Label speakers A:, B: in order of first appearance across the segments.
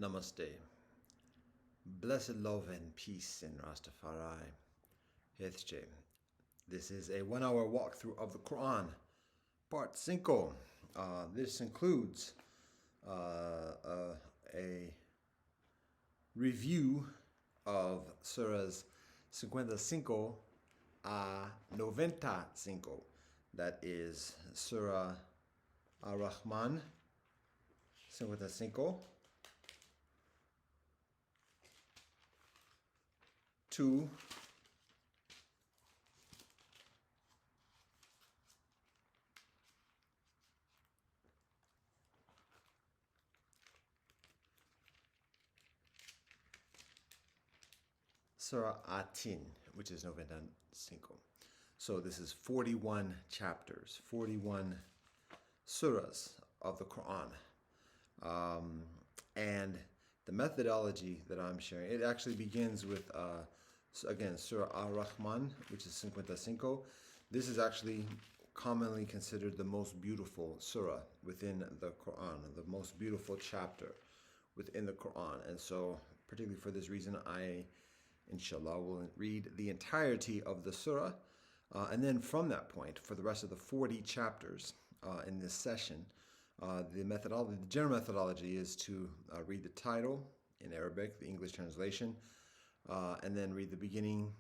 A: Namaste. Blessed love and peace in Rastafari. Hethche. This is a 1-hour walkthrough of the Qur'an, part 5. This includes a review of Suras 55 a 95. That is Surah Ar-Rahman 55 to Surah Atin, which is 95. So this is 41 chapters, 41 surahs of the Quran. And the methodology that I'm sharing, it actually begins with, again, Surah Ar-Rahman, which is 55. This is actually commonly considered the most beautiful surah within the Quran, the most beautiful chapter within the Quran. And so, particularly for this reason, I, inshallah, will read the entirety of the surah. And then from that point, for the rest of the 40 chapters in this session, the general methodology is to read the title in Arabic, the English translation, and then read the beginning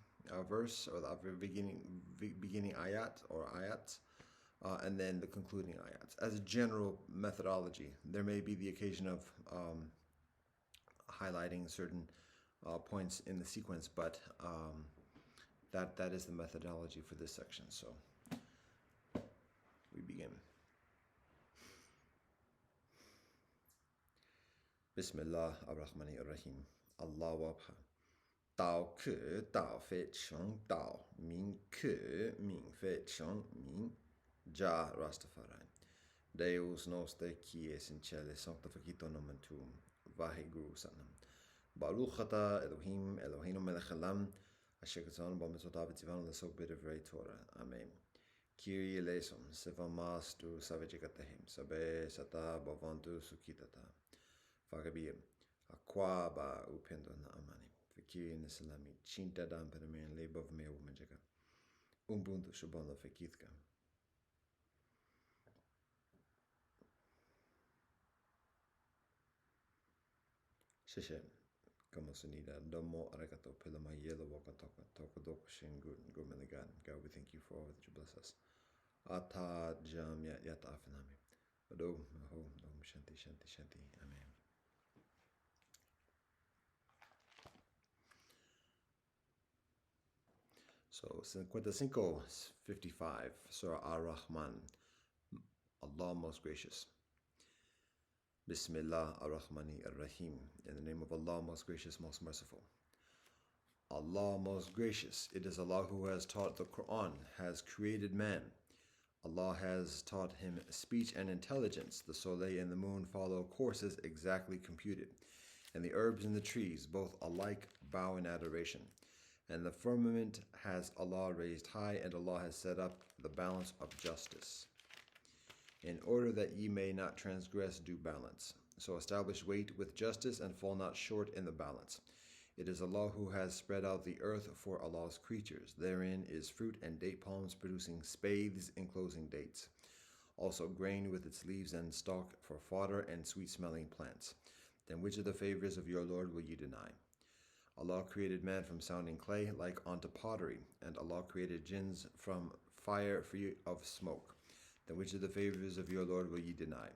A: verse or the beginning ayat or ayats, and then the concluding ayats. As a general methodology, there may be the occasion of highlighting certain points in the sequence, but that is the methodology for this section. So we begin. Bismillah ar-Rahman ar-Rahim. Allah wabha. Dao ke dao fe cheng dao. Min ke min fe cheng min. Ja Rastafari. Deus noster qui es in cielo sanctificato nomen tuum. Vaheguru sanam. Baruch ata Elohim Eloheinu melech haolam. Asher katzanu b'mitzvotav v'tzivanu l'sok b'divrei Torah. Amen. Kyrie eleison, sevamastu savejikatehem, sabe sata bhavantu sukhitata. Fagabir, Aquaba upendo na amani. Fikiri nesalami, chinta dam pedamen lebov me umanjaka. Ubuntu shubono fekitka. Shishe, como sunida, domo arakato pilama yellow wakatoka, tokodoko shingu gumeligan. God, we thank you for all that you bless us. Ata jam yat afinami. Ado, ho, shanti, shanti, shanti. Amen. So 55, Surah Ar-Rahman, Allah most gracious. Bismillah ar-Rahmani ar-Rahim, in the name of Allah most gracious, most merciful. Allah most gracious, it is Allah who has taught the Quran, has created man. Allah has taught him speech and intelligence. The soleil and the moon follow courses exactly computed, and the herbs and the trees both alike bow in adoration. And the firmament has Allah raised high, and Allah has set up the balance of justice, in order that ye may not transgress due balance. So establish weight with justice, and fall not short in the balance. It is Allah who has spread out the earth for Allah's creatures. Therein is fruit and date palms producing spathes enclosing dates. Also grain with its leaves and stalk for fodder, and sweet-smelling plants. Then which of the favors of your Lord will ye deny? Allah created man from sounding clay like unto pottery, and Allah created jinns from fire free of smoke. Then which of the favors of your Lord will ye deny?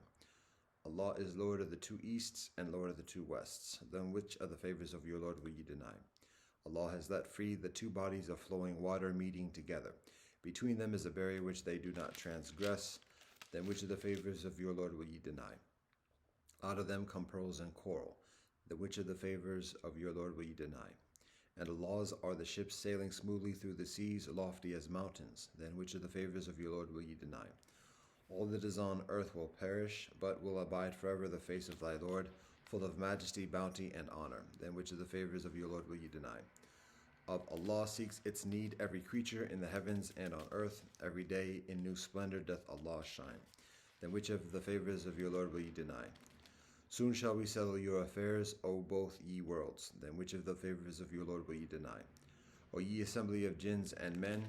A: Allah is Lord of the two easts and Lord of the two wests. Then which of the favors of your Lord will ye deny? Allah has let free the two bodies of flowing water meeting together. Between them is a barrier which they do not transgress. Then which of the favors of your Lord will ye deny? Out of them come pearls and coral. Then which of the favors of your Lord will ye deny? And Allah's are the ships sailing smoothly through the seas, lofty as mountains. Then which of the favors of your Lord will ye deny? All that is on earth will perish, but will abide forever the face of thy Lord, full of majesty, bounty, and honor. Then which of the favors of your Lord will ye deny? Of Allah seeks its need every creature in the heavens and on earth. Every day in new splendor doth Allah shine. Then which of the favors of your Lord will ye deny? Soon shall we settle your affairs, O both ye worlds. Then which of the favors of your Lord will ye deny? O ye assembly of jinns and men,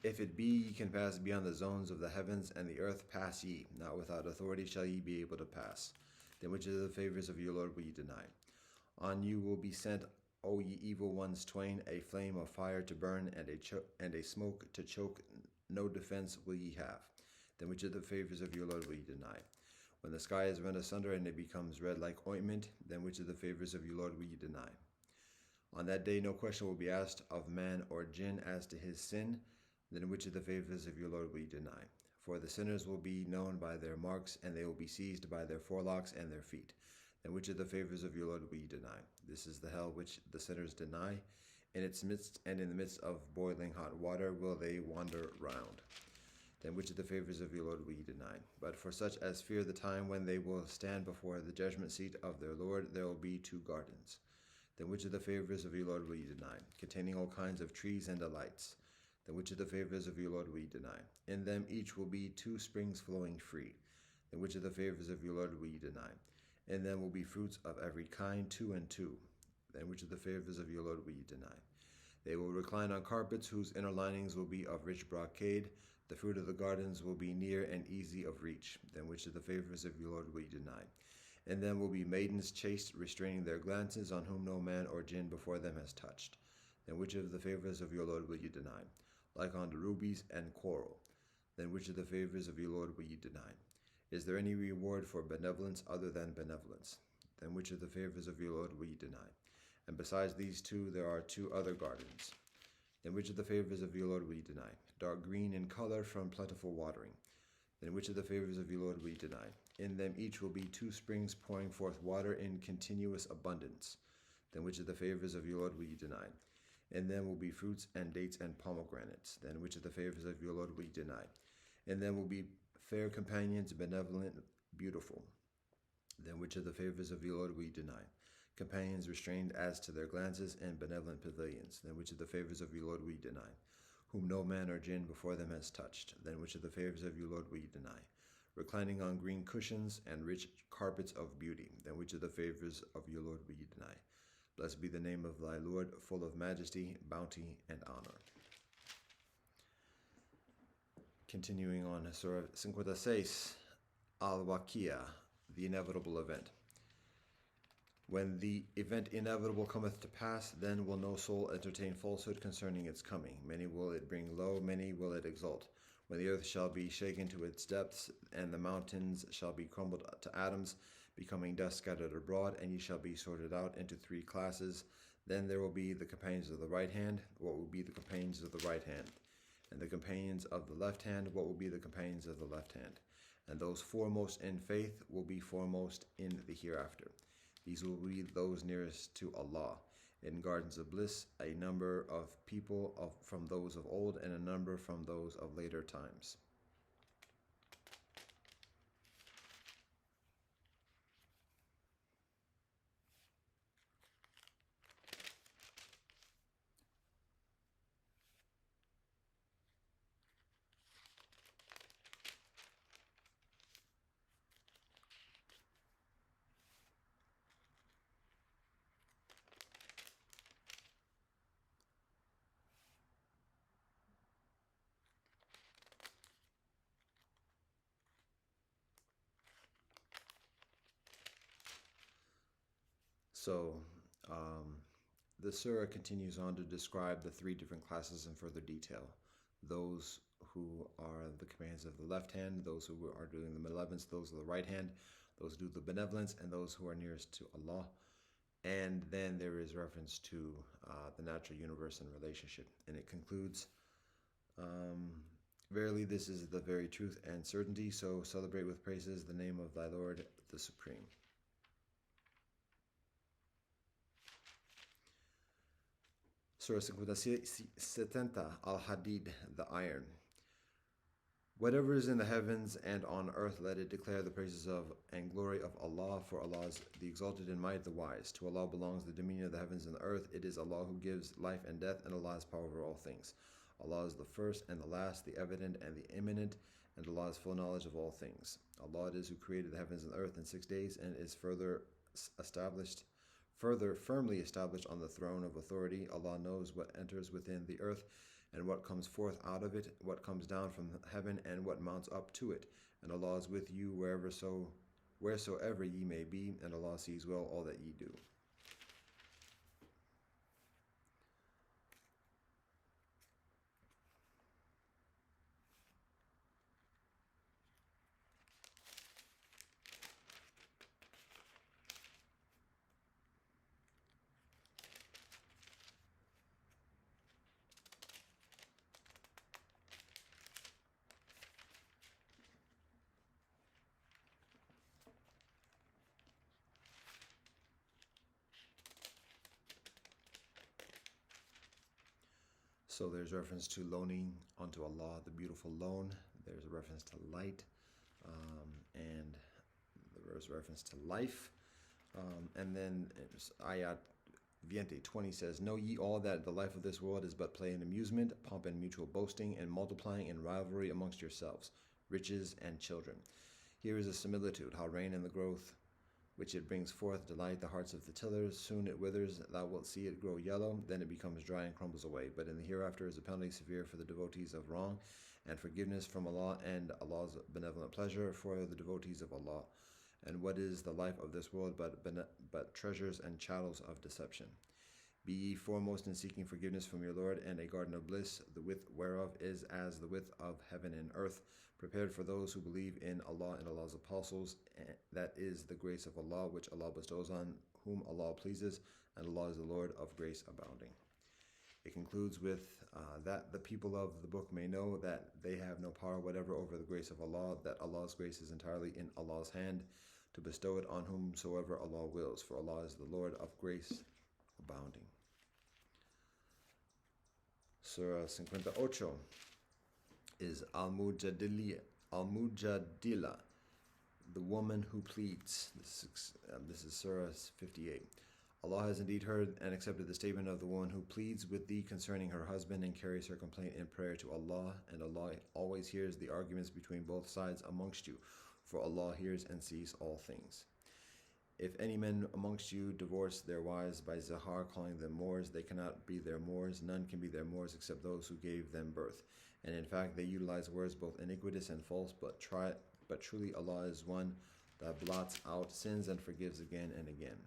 A: if it be ye can pass beyond the zones of the heavens and the earth, pass ye. Not without authority shall ye be able to pass. Then which of the favors of your Lord will ye deny? On you will be sent, O ye evil ones twain, a flame of fire to burn, and a smoke to choke. No defense will ye have. Then which of the favors of your Lord will ye deny? When the sky is rent asunder and it becomes red like ointment, then which of the favors of your Lord will ye deny? On that day no question will be asked of man or jinn as to his sin. Then which of the favors of your Lord will ye deny? For the sinners will be known by their marks, and they will be seized by their forelocks and their feet. Then which of the favors of your Lord will ye deny? This is the hell which the sinners deny. In its midst and in the midst of boiling hot water will they wander round. Then which of the favors of your Lord will ye deny? But for such as fear the time when they will stand before the judgment seat of their Lord, there will be 2 gardens. Then which of the favors of your Lord will ye deny? Containing all kinds of trees and delights. Then which of the favors of your Lord will ye deny? In them each will be 2 springs flowing free. Then which of the favors of your Lord will ye deny? In them will be fruits of every kind, 2 and 2. Then which of the favors of your Lord will ye deny? They will recline on carpets whose inner linings will be of rich brocade. The fruit of the gardens will be near and easy of reach. Then which of the favors of your Lord will ye deny? In them will be maidens chaste, restraining their glances, on whom no man or jinn before them has touched. Then which of the favors of your Lord will ye deny? Like unto rubies and coral. Then which of the favors of your Lord will ye deny? Is there any reward for benevolence other than benevolence? Then which of the favors of your Lord will ye deny? And besides these 2, there are 2 other gardens. Then which of the favors of your Lord will ye deny? Dark green in color from plentiful watering. Then which of the favors of your Lord will ye deny? In them each will be 2 springs pouring forth water in continuous abundance. Then which of the favors of your Lord will ye deny? In them will be fruits and dates and pomegranates. Then which of the favors of your Lord will ye deny? In them will be fair companions, benevolent, beautiful. Then which of the favors of your Lord will ye deny? Companions restrained as to their glances, and benevolent pavilions. Then which of the favors of your Lord will ye deny? Whom no man or jinn before them has touched. Then which of the favors of your Lord will ye deny? Reclining on green cushions and rich carpets of beauty. Then which of the favors of your Lord will ye deny? Blessed be the name of thy Lord, full of majesty, bounty, and honor. Continuing on, Surah 56, Al-Waqiyah, the inevitable event. When the event inevitable cometh to pass, then will no soul entertain falsehood concerning its coming. Many will it bring low, many will it exalt. When the earth shall be shaken to its depths, and the mountains shall be crumbled to atoms, becoming dust scattered abroad, and ye shall be sorted out into 3 classes. Then there will be the companions of the right hand. What will be the companions of the right hand? And the companions of the left hand. What will be the companions of the left hand? And those foremost in faith will be foremost in the hereafter. These will be those nearest to Allah. In gardens of bliss, a number of people from those of old, and a number from those of later times. So, the surah continues on to describe the 3 different classes in further detail. Those who are the companions of the left hand, those who are doing the malevolence, those of the right hand, those who do the benevolence, and those who are nearest to Allah. And then there is reference to the natural universe and relationship. And it concludes, verily this is the very truth and certainty, so celebrate with praises the name of thy Lord, the Supreme. Surah 70, Al-Hadid, the iron. Whatever is in the heavens and on earth, let it declare the praises of and glory of Allah, for Allah is the exalted in might, the wise. To Allah belongs the dominion of the heavens and the earth. It is Allah who gives life and death, and Allah has power over all things. Allah is the first and the last, the evident and the imminent, and Allah has full knowledge of all things. Allah it is who created the heavens and the earth in 6 days and is further firmly established on the throne of authority. Allah knows what enters within the earth and what comes forth out of it, what comes down from heaven and what mounts up to it. And Allah is with you wheresoever ye may be, and Allah sees well all that ye do. So there's reference to loaning unto Allah, the beautiful loan. There's a reference to light, and there's reference to life. And then ayat 20 says, Know ye all that the life of this world is but play and amusement, pomp and mutual boasting, and multiplying and rivalry amongst yourselves, riches and children. Here is a similitude, how rain and the growth which it brings forth delight the hearts of the tillers. Soon it withers, thou wilt see it grow yellow, then it becomes dry and crumbles away. But in the hereafter is a penalty severe for the devotees of wrong, and forgiveness from Allah and Allah's benevolent pleasure for the devotees of Allah. And what is the life of this world but treasures and chattels of deception? Be ye foremost in seeking forgiveness from your Lord, and a garden of bliss, the width whereof is as the width of heaven and earth, prepared for those who believe in Allah and Allah's apostles. That is the grace of Allah, which Allah bestows on whom Allah pleases, and Allah is the Lord of grace abounding. It concludes with that the people of the book may know that they have no power whatever over the grace of Allah, that Allah's grace is entirely in Allah's hand, to bestow it on whomsoever Allah wills, for Allah is the Lord of grace abounding. Surah 58 is Al-Mujadila, the woman who pleads. This is Surah 58. Allah has indeed heard and accepted the statement of the woman who pleads with thee concerning her husband and carries her complaint in prayer to Allah, and Allah always hears the arguments between both sides amongst you, for Allah hears and sees all things. If any men amongst you divorce their wives by zihar, calling them Moors, they cannot be their Moors. None can be their Moors except those who gave them birth. And in fact, they utilize words both iniquitous and false, but truly Allah is one that blots out sins and forgives again and again.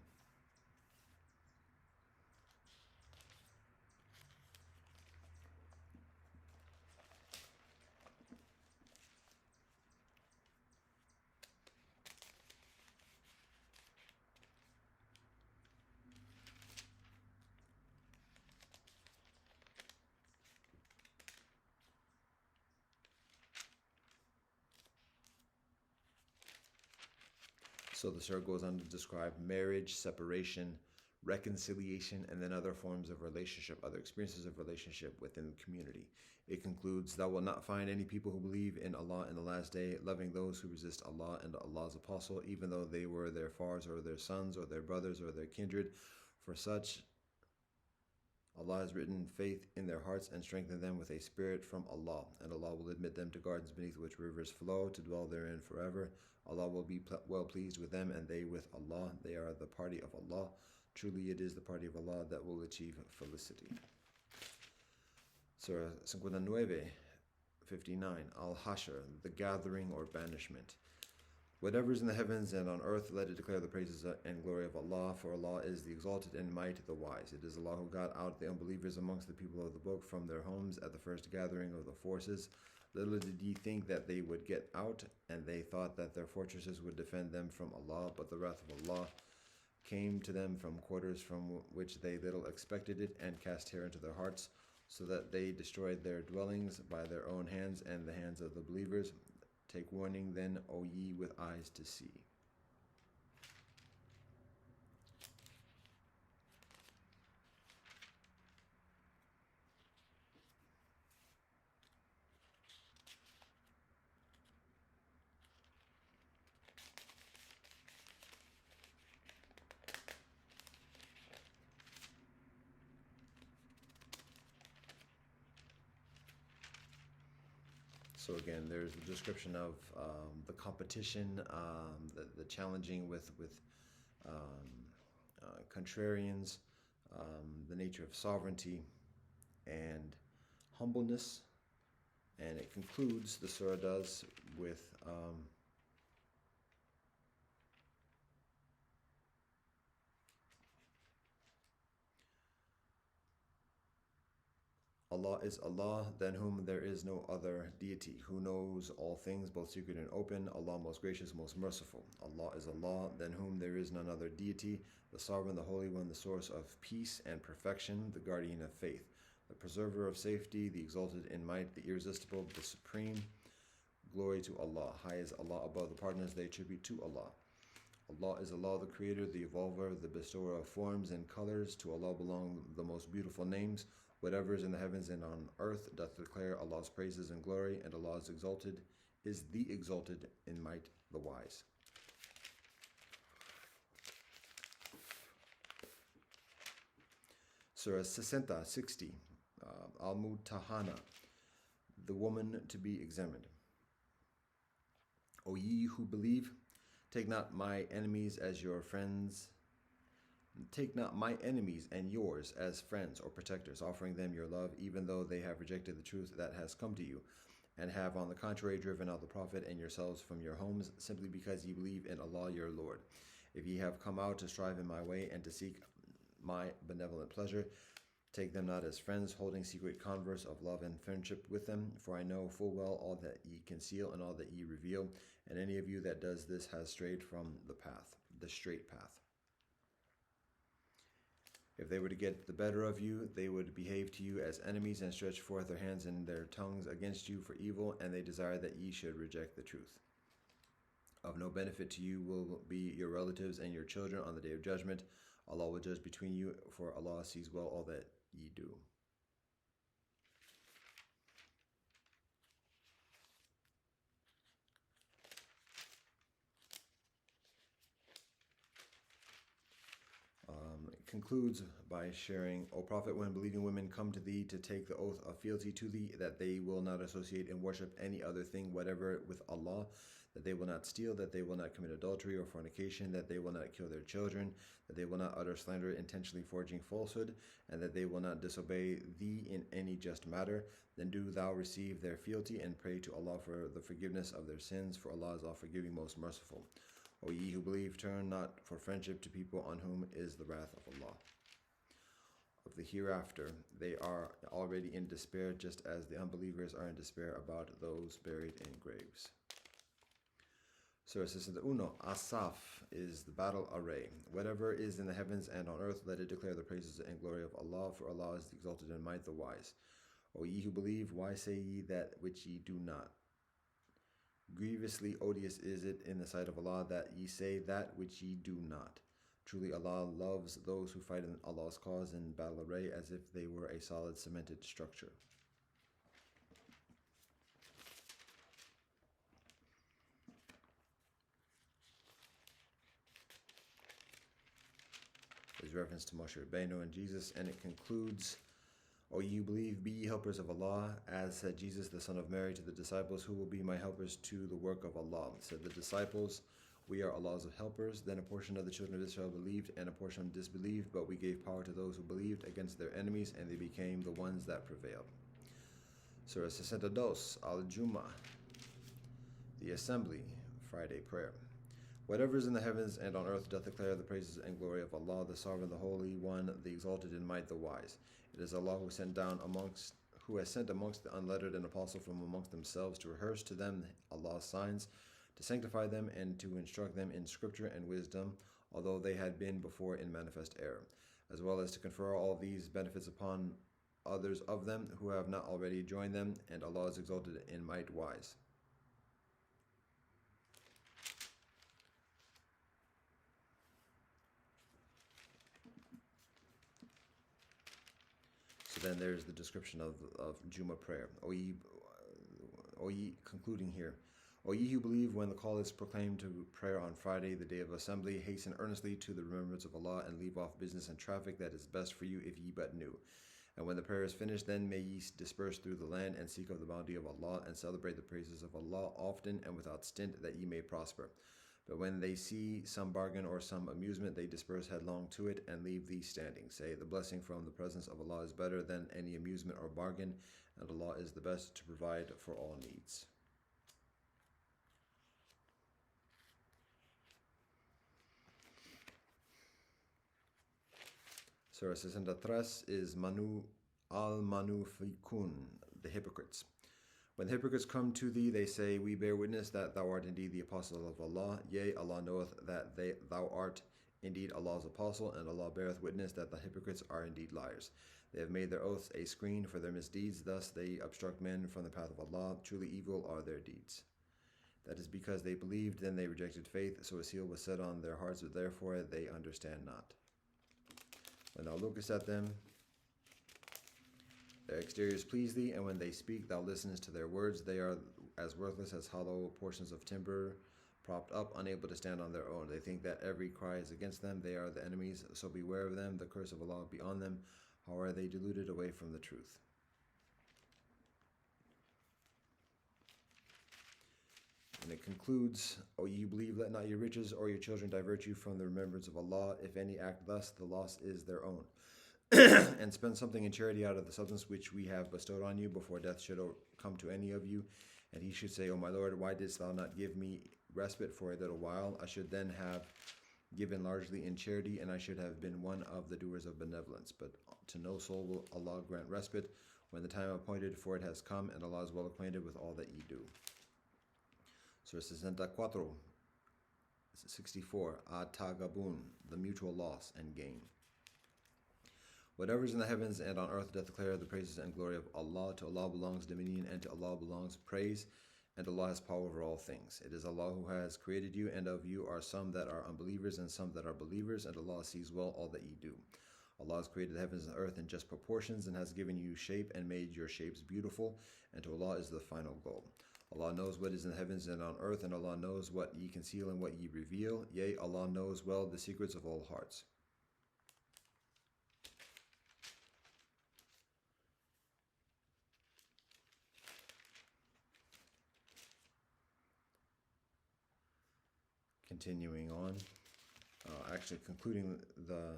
A: So the surah goes on to describe marriage, separation, reconciliation, and then other forms of relationship, other experiences of relationship within the community. It concludes, Thou wilt not find any people who believe in Allah in the last day, loving those who resist Allah and Allah's apostle, even though they were their fathers or their sons or their brothers or their kindred. For such, Allah has written faith in their hearts and strengthened them with a spirit from Allah, and Allah will admit them to gardens beneath which rivers flow, to dwell therein forever. Allah will be well pleased with them, and they with Allah. They are the party of Allah. Truly it is the party of Allah that will achieve felicity. Surah 59, Al-Hashr, the gathering or banishment. Whatever is in the heavens and on earth, let it declare the praises and glory of Allah, for Allah is the exalted and mighty, the wise. It is Allah who got out the unbelievers amongst the people of the book from their homes at the first gathering of the forces. Little did ye think that they would get out, and they thought that their fortresses would defend them from Allah, but the wrath of Allah came to them from quarters from which they little expected it, and cast terror into their hearts, so that they destroyed their dwellings by their own hands and the hands of the believers. Take warning then, O ye with eyes to see. So again, there's the description of the competition, the challenging with contrarians, the nature of sovereignty and humbleness. And it concludes, the surah does, with Allah is Allah, than whom there is no other deity, who knows all things, both secret and open. Allah most gracious, most merciful. Allah is Allah, than whom there is none other deity, the Sovereign, the Holy One, the source of peace and perfection, the guardian of faith, the preserver of safety, the exalted in might, the irresistible, the supreme. Glory to Allah. High is Allah above the partners they attribute to Allah. Allah is Allah, the creator, the evolver, the bestower of forms and colors. To Allah belong the most beautiful names. Whatever is in the heavens and on earth doth declare Allah's praises and glory, and Allah is the exalted in might, the wise. Surah 60, Al-Mutahana, the woman to be examined. O ye who believe, take not my enemies as your friends. Take not my enemies and yours as friends or protectors, offering them your love, even though they have rejected the truth that has come to you, and have on the contrary driven out the Prophet and yourselves from your homes, simply because ye believe in Allah your Lord. If ye have come out to strive in my way and to seek my benevolent pleasure, take them not as friends, holding secret converse of love and friendship with them, for I know full well all that ye conceal and all that ye reveal, and any of you that does this has strayed from the path, the straight path. If they were to get the better of you, they would behave to you as enemies and stretch forth their hands and their tongues against you for evil, and they desire that ye should reject the truth. Of no benefit to you will be your relatives and your children on the day of judgment. Allah will judge between you, for Allah sees well all that ye do. It concludes by sharing, O Prophet, when believing women come to thee to take the oath of fealty to thee, that they will not associate and worship any other thing whatever with Allah, that they will not steal, that they will not commit adultery or fornication, that they will not kill their children, that they will not utter slander, intentionally forging falsehood, and that they will not disobey thee in any just matter, then do thou receive their fealty and pray to Allah for the forgiveness of their sins, for Allah is all forgiving, most merciful. O ye who believe, turn not for friendship to people on whom is the wrath of Allah. Of the hereafter, they are already in despair, just as the unbelievers are in despair about those buried in graves. Surah 61, Asaf, is the battle array. Whatever is in the heavens and on earth, let it declare the praises and glory of Allah, for Allah is the exalted in might, the wise. O ye who believe, why say ye that which ye do not? Grievously odious is it in the sight of Allah that ye say that which ye do not. Truly Allah loves those who fight in Allah's cause in battle array as if they were a solid cemented structure. There's reference to Moshe Rabbeinu and Jesus, and it concludes, O ye who believe, be ye helpers of Allah, as said Jesus, the son of Mary, to the disciples, who will be my helpers to the work of Allah. Said the disciples, we are Allah's helpers. Then a portion of the children of Israel believed, and a portion disbelieved, but we gave power to those who believed against their enemies, and they became the ones that prevailed. Surah 62, Al-Jumu'ah, the Assembly, Friday Prayer. Whatever is in the heavens and on earth doth declare the praises and glory of Allah, the Sovereign, the Holy One, the exalted in might, the wise. It is Allah who has sent amongst the unlettered an apostle from amongst themselves to rehearse to them Allah's signs, to sanctify them and to instruct them in scripture and wisdom, although they had been before in manifest error, as well as to confer all these benefits upon others of them who have not already joined them, and Allah is exalted in might, wise. So then there's the description of Jummah prayer. O ye, concluding here, O ye who believe, when the call is proclaimed to prayer on Friday, the day of assembly, hasten earnestly to the remembrance of Allah, and leave off business and traffic. That is best for you if ye but knew. And when the prayer is finished, then may ye disperse through the land and seek of the bounty of Allah and celebrate the praises of Allah often and without stint, that ye may prosper. But when they see some bargain or some amusement, they disperse headlong to it and leave thee standing. Say, the blessing from the presence of Allah is better than any amusement or bargain, and Allah is the best to provide for all needs. Surah 63 is al-Manufikun, the hypocrites. When the hypocrites come to thee, they say, we bear witness that thou art indeed the apostle of Allah. Yea, Allah knoweth that thou art indeed Allah's apostle, and Allah beareth witness that the hypocrites are indeed liars. They have made their oaths a screen for their misdeeds, thus they obstruct men from the path of Allah. Truly evil are their deeds. That is because they believed, then they rejected faith, so a seal was set on their hearts, but therefore they understand not. When thou lookest at them, their exteriors please thee, and when they speak, thou listenest to their words. They are as worthless as hollow portions of timber, propped up, unable to stand on their own. They think that every cry is against them. They are the enemies, so beware of them. The curse of Allah be on them. How are they deluded away from the truth? And it concludes, O ye who believe, let not your riches or your children divert you from the remembrance of Allah. If any act thus, the loss is their own. And spend something in charity out of the substance which we have bestowed on you before death should come to any of you. And he should say, O my Lord, why didst thou not give me respite for a little while? I should then have given largely in charity, and I should have been one of the doers of benevolence. But to no soul will Allah grant respite when the time appointed for it has come, and Allah is well acquainted with all that ye do. Surah 64, At-Tagabun, the mutual loss and gain. Whatever is in the heavens and on earth doth declare the praises and glory of Allah. To Allah belongs dominion, and to Allah belongs praise, and Allah has power over all things. It is Allah who has created you, and of you are some that are unbelievers and some that are believers, and Allah sees well all that ye do. Allah has created the heavens and earth in just proportions, and has given you shape and made your shapes beautiful, and to Allah is the final goal. Allah knows what is in the heavens and on earth, and Allah knows what ye conceal and what ye reveal. Yea, Allah knows well the secrets of all hearts. Continuing on, actually concluding the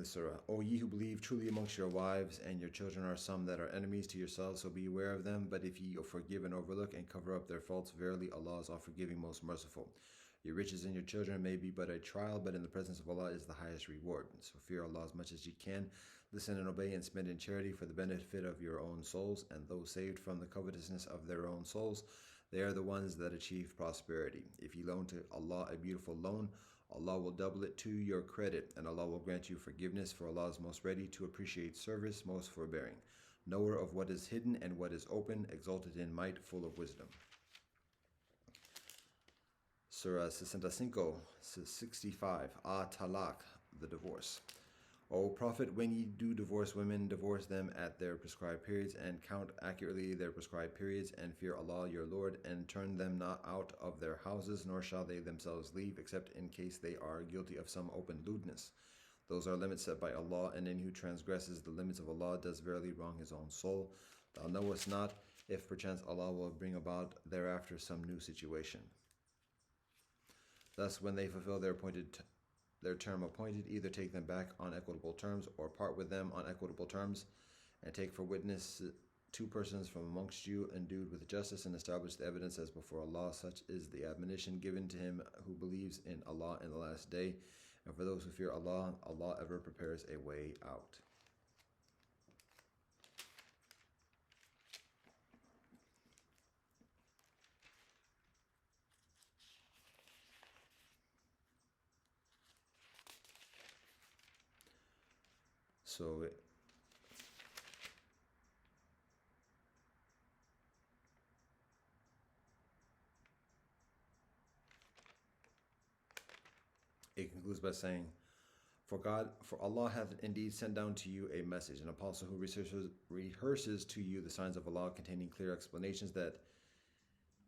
A: surah. O ye who believe, truly amongst your wives and your children are some that are enemies to yourselves, so be aware of them. But if ye forgive and overlook and cover up their faults, verily Allah is all forgiving, most merciful. Your riches and your children may be but a trial, but in the presence of Allah is the highest reward. So fear Allah as much as ye can. Listen and obey and spend in charity for the benefit of your own souls, and those saved from the covetousness of their own souls, they are the ones that achieve prosperity. If ye loan to Allah a beautiful loan, Allah will double it to your credit, and Allah will grant you forgiveness, for Allah is most ready to appreciate service, most forbearing, knower of what is hidden and what is open, exalted in might, full of wisdom. Surah 65, At-Talaq, the divorce. O Prophet, when ye do divorce women, divorce them at their prescribed periods, and count accurately their prescribed periods, and fear Allah your Lord, and turn them not out of their houses, nor shall they themselves leave, except in case they are guilty of some open lewdness. Those are limits set by Allah, and any who transgresses the limits of Allah does verily wrong his own soul. Thou knowest not if perchance Allah will bring about thereafter some new situation. Thus, when they fulfill their term appointed, either take them back on equitable terms, or part with them on equitable terms, and take for witness 2 persons from amongst you, endued with justice, and establish the evidence as before Allah. Such is the admonition given to him who believes in Allah in the last day. And for those who fear Allah, Allah ever prepares a way out. So it concludes by saying, For Allah hath indeed sent down to you a message, an apostle who rehearses to you the signs of Allah, containing clear explanations, that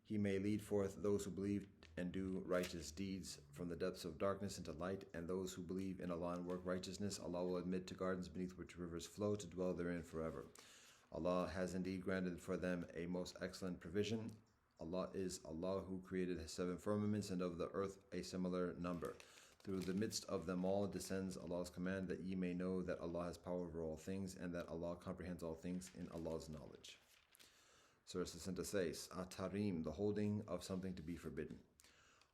A: he may lead forth those who believed and do righteous deeds from the depths of darkness into light, and those who believe in Allah and work righteousness, Allah will admit to gardens beneath which rivers flow to dwell therein forever. Allah has indeed granted for them a most excellent provision. Allah is Allah who created 7 firmaments, and of the earth a similar number. Through the midst of them all descends Allah's command, that ye may know that Allah has power over all things, and that Allah comprehends all things in Allah's knowledge. Surah 66, At-Tarim, the holding of something to be forbidden.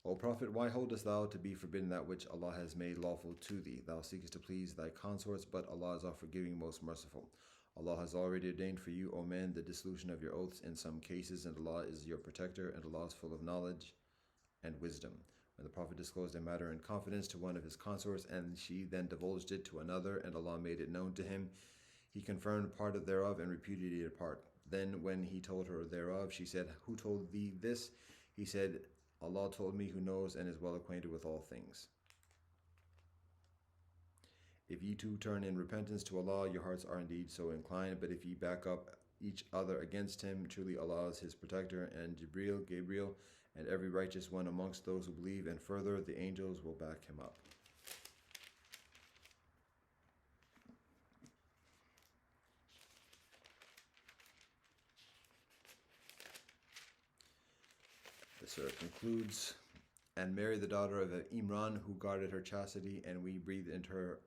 A: O Prophet, why holdest thou to be forbidden that which Allah has made lawful to thee? Thou seekest to please thy consorts, but Allah is all-forgiving, most merciful. Allah has already ordained for you, O men, the dissolution of your oaths in some cases, and Allah is your protector, and Allah is full of knowledge and wisdom. When the Prophet disclosed a matter in confidence to one of his consorts, and she then divulged it to another, and Allah made it known to him, he confirmed part of thereof and repudiated part. Then when he told her thereof, she said, Who told thee this? He said, Allah told me, who knows and is well acquainted with all things. If ye two turn in repentance to Allah, your hearts are indeed so inclined, but if ye back up each other against him, truly Allah is his protector, and Gabriel, and every righteous one amongst those who believe, and further, the angels will back him up. The surah concludes, And Mary, the daughter of Imran, who guarded her chastity, and we breathed into her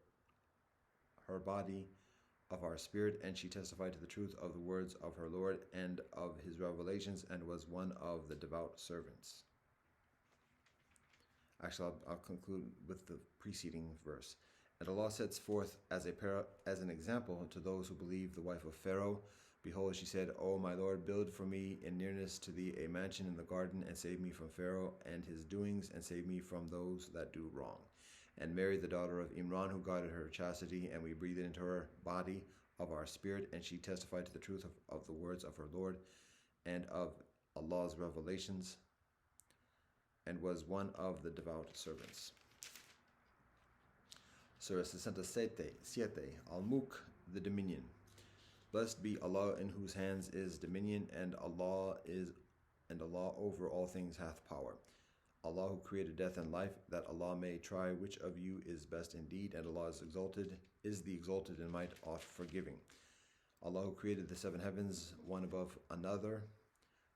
A: body of our spirit, and she testified to the truth of the words of her Lord and of his revelations, and was one of the devout servants. Actually, I'll conclude with the preceding verse. And Allah sets forth as an example to those who believe the wife of Pharaoh. Behold, she said, O my Lord, build for me in nearness to thee a mansion in the garden, and save me from Pharaoh and his doings, and save me from those that do wrong. And Mary, the daughter of Imran, who guarded her chastity, and we breathed into her body of our spirit, and she testified to the truth of the words of her Lord and of Allah's revelations, and was one of the devout servants. Surah 67, Al-Mulk, the dominion. Blessed be Allah, in whose hands is dominion, and Allah over all things hath power. Allah who created death and life, that Allah may try which of you is best indeed, and Allah is the exalted in might, oft forgiving. Allah who created the 7 heavens, one above another.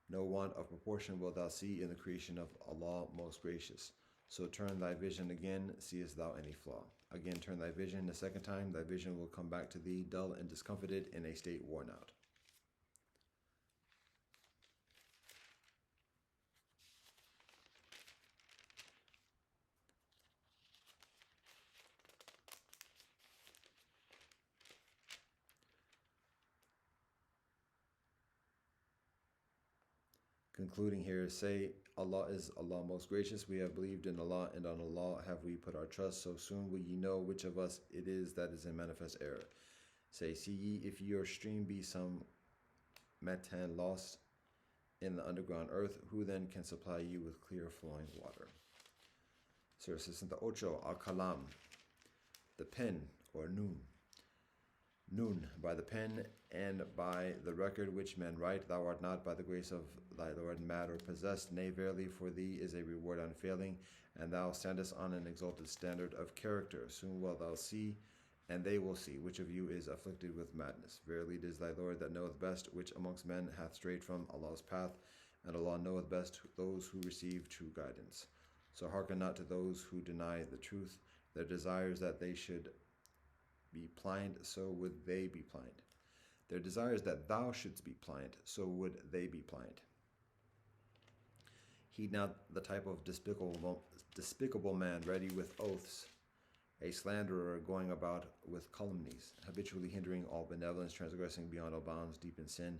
A: No want of proportion wilt thou see in the creation of Allah, most gracious. So turn thy vision again, seest thou any flaw? Again turn thy vision a second time, thy vision will come back to thee, dull and discomfited, in a state worn out. Concluding here, say, Allah is Allah most gracious. We have believed in Allah, and on Allah have we put our trust. So soon will ye know which of us it is that is in manifest error. Say, see ye, if your stream be some matan lost in the underground earth, who then can supply you with clear flowing water? Surah 68, Al-Kalam, the pen, or Nun. Nun, by the pen and by the record which men write, thou art not by the grace of thy Lord mad or possessed. Nay, verily, for thee is a reward unfailing, and thou standest on an exalted standard of character. Soon wilt thou see, and they will see, which of you is afflicted with madness. Verily, it is thy Lord that knoweth best which amongst men hath strayed from Allah's path, and Allah knoweth best those who receive true guidance. So hearken not to those who deny the truth. Their desires that they should be blind, so would they be blind. Their desires that thou shouldst be blind, so would they be blind. Heed not the type of despicable man, ready with oaths, a slanderer going about with calumnies, habitually hindering all benevolence, transgressing beyond all bounds, deep in sin,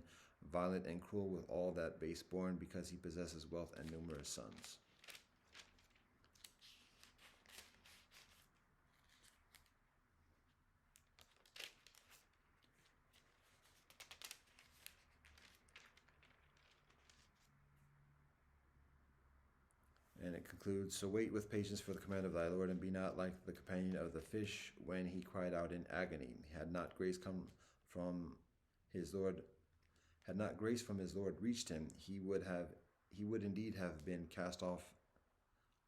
A: violent and cruel with all that base born, because he possesses wealth and numerous sons. And it concludes, so wait with patience for the command of thy Lord, and be not like the companion of the fish when he cried out in agony. Had not grace from his Lord reached him, he would indeed have been cast off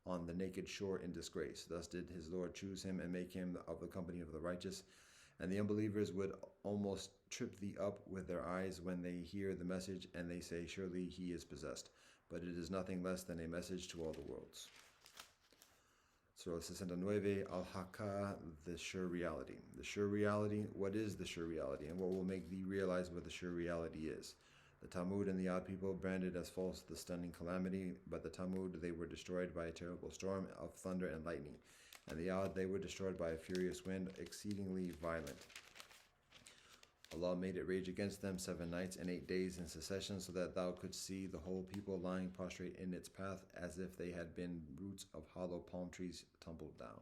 A: on the naked shore in disgrace. Thus did his Lord choose him and make him of the company of the righteous. And the unbelievers would almost trip thee up with their eyes when they hear the message, and they say, surely he is possessed. But it is nothing less than a message to all the worlds. Surah 69, Al-Haqqa, the sure reality. The sure reality, what is the sure reality, and what will make thee realize what the sure reality is? The Tamud and the Odd people branded as false the stunning calamity, but the Tamud, they were destroyed by a terrible storm of thunder and lightning. And the Odd, they were destroyed by a furious wind, exceedingly violent. Allah made it rage against them 7 nights and 8 days in succession, so that thou couldst see the whole people lying prostrate in its path, as if they had been roots of hollow palm trees tumbled down.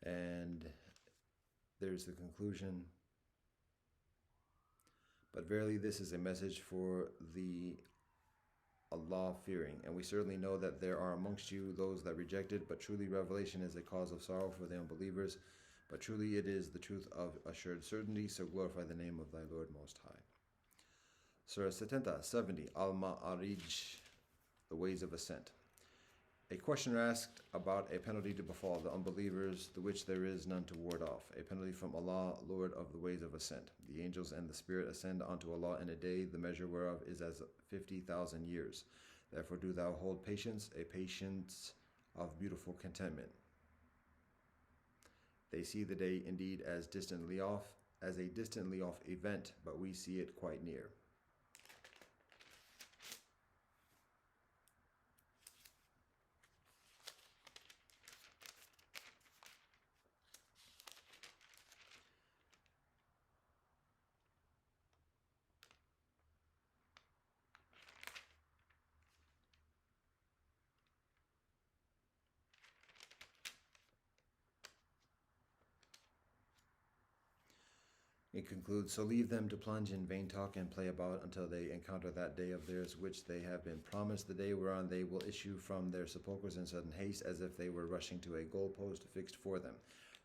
A: And there's the conclusion. But verily this is a message for the Allah-fearing, and we certainly know that there are amongst you those that reject it, but truly revelation is a cause of sorrow for the unbelievers, but truly it is the truth of assured certainty, so glorify the name of thy Lord Most High. Surah 70, Al-Ma'arij, the ways of ascent. A questioner asked about a penalty to befall the unbelievers, the which there is none to ward off. A penalty from Allah, Lord of the ways of ascent. The angels and the Spirit ascend unto Allah in a day, the measure whereof is as 50,000 years. Therefore do thou hold patience, a patience of beautiful contentment. They see the day indeed as a distantly off event, but we see it quite near. It concludes, so leave them to plunge in vain talk and play about until they encounter that day of theirs which they have been promised, the day whereon they will issue from their sepulchres in sudden haste, as if they were rushing to a goalpost fixed for them,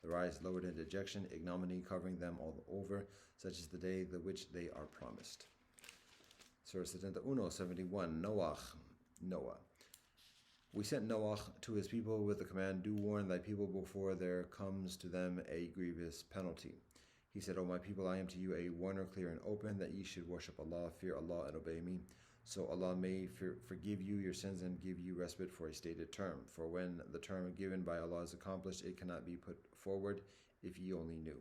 A: their eyes lowered in dejection, ignominy covering them all over. Such is the day the which they are promised. Surah 71, Noah. We sent Noah to his people with the command, do warn thy people before there comes to them a grievous penalty. He said, O my people, I am to you a warner clear and open, that ye should worship Allah, fear Allah, and obey me, so Allah may forgive you your sins and give you respite for a stated term. For when the term given by Allah is accomplished, it cannot be put forward, if ye only knew.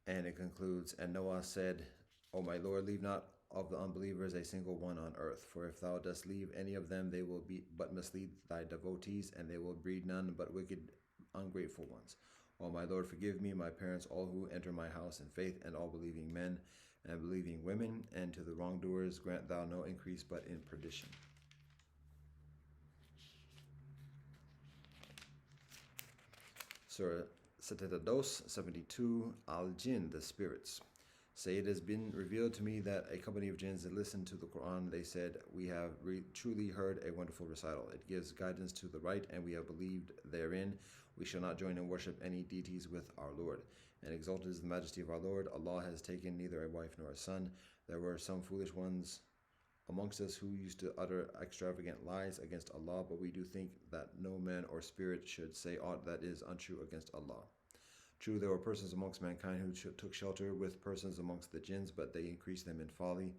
A: And it concludes, and Noah said, O my Lord, leave not of the unbelievers a single one on earth. For if thou dost leave any of them, they will but mislead thy devotees, and they will breed none but wicked, ungrateful ones. O my Lord, forgive me, my parents, all who enter my house in faith, and all believing men and believing women, and to the wrongdoers grant thou no increase but in perdition. Surah 72, Al-Jinn, the spirits. Say, it has been revealed to me that a company of jinns that listened to the Qur'an, they said, we have truly heard a wonderful recital. It gives guidance to the right, and we have believed therein. We shall not join in worship any deities with our Lord. And exalted is the majesty of our Lord. Allah has taken neither a wife nor a son. There were some foolish ones amongst us who used to utter extravagant lies against Allah, but we do think that no man or spirit should say aught that is untrue against Allah. True, there were persons amongst mankind who took shelter with persons amongst the jinns, but they increased them in folly,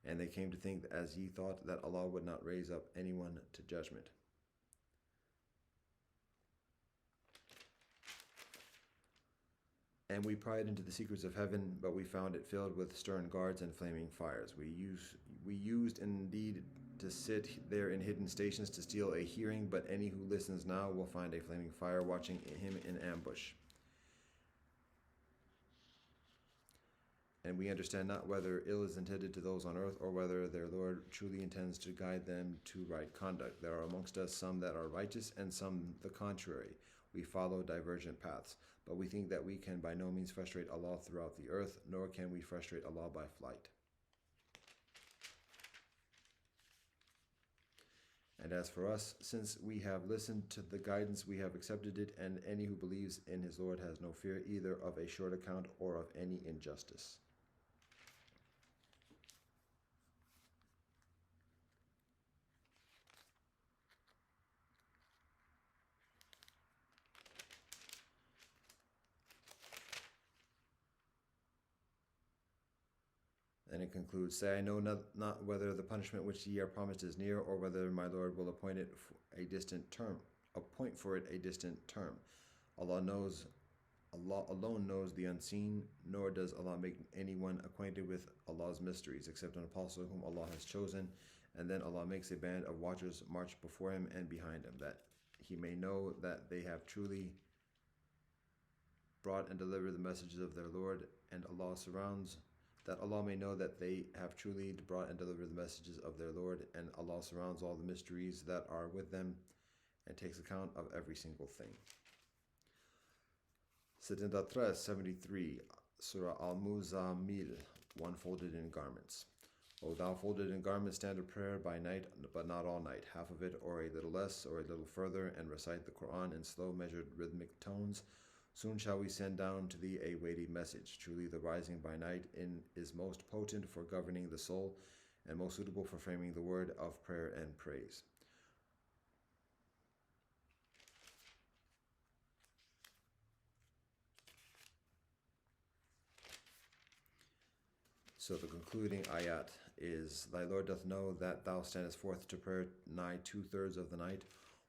A: and they came to think as ye thought that Allah would not raise up anyone to judgment. And we pried into the secrets of heaven, but we found it filled with stern guards and flaming fires. We used indeed to sit there in hidden stations to steal a hearing, but any who listens now will find a flaming fire watching him in ambush. And we understand not whether ill is intended to those on earth, or whether their Lord truly intends to guide them to right conduct. There are amongst us some that are righteous, and some the contrary. we follow divergent paths. But we think that we can by no means frustrate Allah throughout the earth, nor can we frustrate Allah by flight. And as for us, since we have listened to the guidance, we have accepted it, and any who believes in his Lord has no fear either of a short account or of any injustice. And it concludes, say, I know not whether the punishment which ye are promised is near, or whether my Lord will appoint for it a distant term. Allah alone knows the unseen, nor does Allah make anyone acquainted with Allah's mysteries, except an apostle whom Allah has chosen, and then Allah makes a band of watchers march before him and behind him, that he may know that they have truly brought and delivered the messages of their Lord, and Allah may know that they have truly brought and delivered the messages of their Lord, and Allah surrounds all the mysteries that are with them and takes account of every single thing. 73, Surah Al-Muzammil, one folded in garments. O thou folded in garments, stand at prayer by night, but not all night, half of it or a little less or a little further, and recite the Qur'an in slow measured rhythmic tones. Soon shall we send down to thee a weighty message. Truly the rising by night is most potent for governing the soul, and most suitable for framing the word of prayer and praise. So the concluding ayat is, Thy Lord doth know that thou standest forth to prayer nigh 2/3 of the night,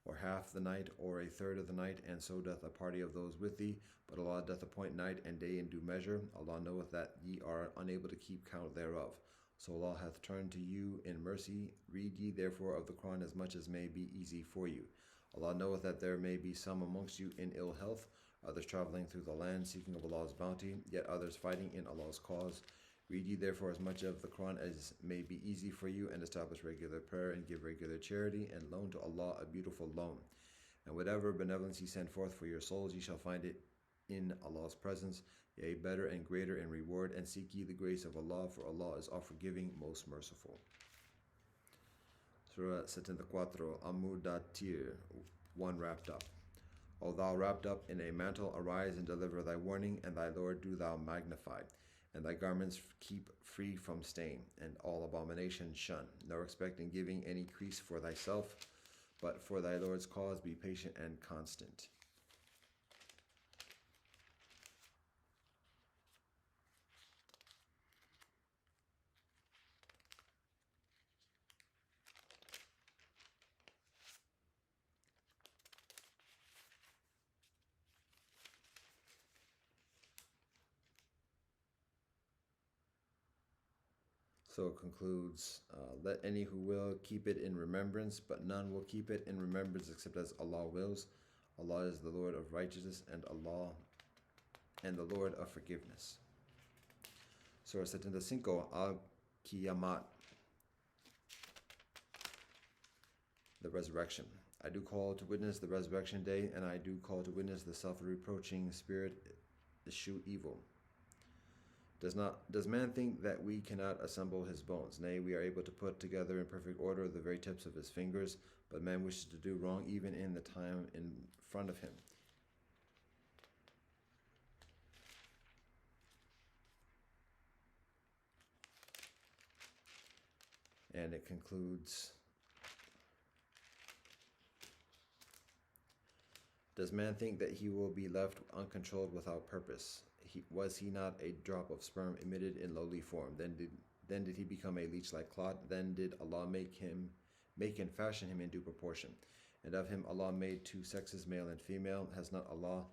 A: or half the night, or 1/3 of the night, and so doth a party of those with thee. But Allah doth appoint night and day in due measure. Allah knoweth that ye are unable to keep count thereof. So Allah hath turned to you in mercy. Read ye therefore of the Qur'an as much as may be easy for you. Allah knoweth that there may be some amongst you in ill health, others traveling through the land seeking of Allah's bounty, yet others fighting in Allah's cause. Read ye therefore as much of the Qur'an as may be easy for you, and establish regular prayer, and give regular charity, and loan to Allah a beautiful loan. And whatever benevolence ye send forth for your souls, ye shall find it in Allah's presence, yea, better and greater in reward, and seek ye the grace of Allah, for Allah is all-forgiving, most merciful. Surah 74, Al-Mudaththir, one wrapped up. O thou wrapped up in a mantle, arise and deliver thy warning, and thy Lord do thou magnify. And thy garments keep free from stain, and all abomination shun, nor expect in giving any crease for thyself, but for thy Lord's cause be patient and constant. So it concludes, let any who will keep it in remembrance, but none will keep it in remembrance except as Allah wills. Allah is the Lord of righteousness, and the Lord of forgiveness. Surah 75, Al-Qiyamat, the resurrection. I do call to witness the resurrection day, and I do call to witness the self-reproaching spirit eschew evil. Does man think that we cannot assemble his bones? Nay, we are able to put together in perfect order the very tips of his fingers, but man wishes to do wrong even in the time in front of him. And it concludes, does man think that he will be left uncontrolled without purpose? Was he not a drop of sperm emitted in lowly form? Then did he become a leech-like clot? Then did Allah make and fashion him in due proportion. And of him Allah made two sexes, male and female. Has not Allah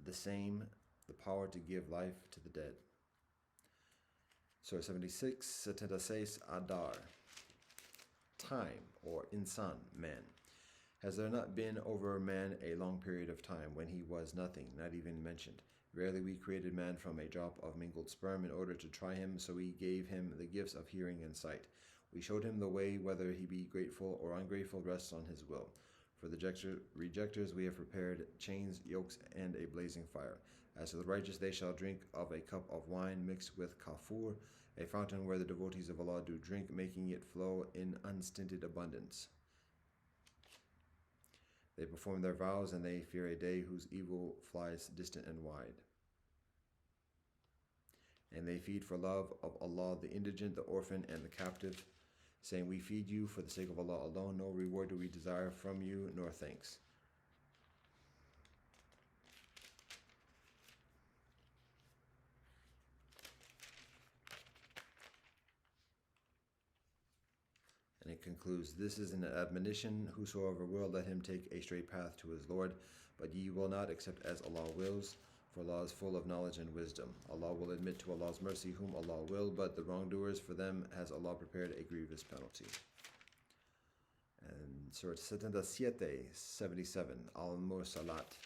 A: the power to give life to the dead? Surah 76, 76, Adar, time, or insan, man. Has there not been over man a long period of time when he was nothing, not even mentioned? Verily we created man from a drop of mingled sperm in order to try him, so we gave him the gifts of hearing and sight. We showed him the way, whether he be grateful or ungrateful rests on his will. For the rejectors we have prepared chains, yokes, and a blazing fire. As to the righteous, they shall drink of a cup of wine mixed with kafur, a fountain where the devotees of Allah do drink, making it flow in unstinted abundance. They perform their vows, and they fear a day whose evil flies distant and wide. And they feed for love of Allah the indigent, the orphan, and the captive, saying, we feed you for the sake of Allah alone. No reward do we desire from you, nor thanks. And it concludes, this is an admonition, whosoever will, let him take a straight path to his Lord, but ye will not except as Allah wills, for Allah is full of knowledge and wisdom. Allah will admit to Allah's mercy whom Allah will, but the wrongdoers, for them has Allah prepared a grievous penalty. And Surah 77, Al-Mursalat,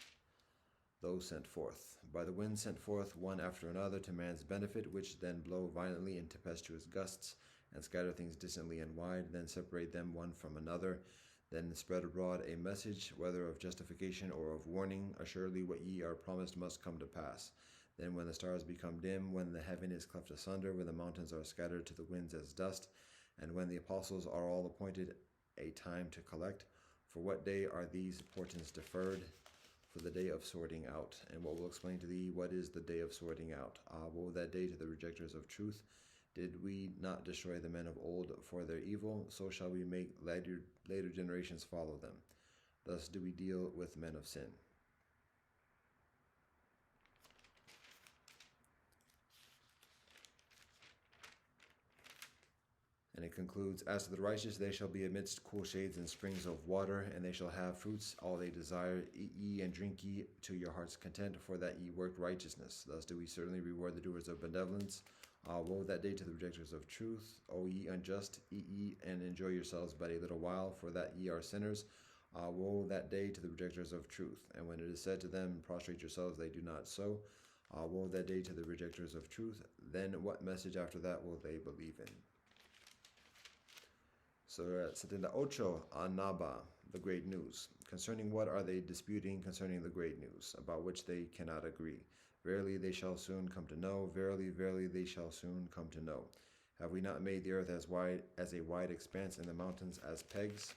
A: those sent forth. By the wind sent forth one after another to man's benefit, which then blow violently in tempestuous gusts, and scatter things distantly and wide, then separate them one from another, then spread abroad a message, whether of justification or of warning. Assuredly what ye are promised must come to pass. Then when the stars become dim, when the heaven is cleft asunder, when the mountains are scattered to the winds as dust, and when the apostles are all appointed a time to collect, for what day are these portents deferred? For the day of sorting out. And what will explain to thee what is the day of sorting out? Woe that day to the rejectors of truth. Did we not destroy the men of old for their evil? So shall we make later generations follow them. Thus do we deal with men of sin. And it concludes, as to the righteous, they shall be amidst cool shades and springs of water, and they shall have fruits, all they desire. Eat ye and drink ye to your heart's content, for that ye worked righteousness. Thus do we certainly reward the doers of benevolence. Woe that day to the rejectors of truth. O ye unjust, eat ye and enjoy yourselves but a little while, for that ye are sinners. Woe that day to the rejectors of truth. And when it is said to them, prostrate yourselves, they do not so. Woe that day to the rejectors of truth. Then what message after that will they believe in? Surah 78, An-Naba, the great news. Concerning what are they disputing concerning the great news, about which they cannot agree? Verily they shall soon come to know. Verily, verily they shall soon come to know. Have we not made the earth as a wide expanse, and the mountains as pegs?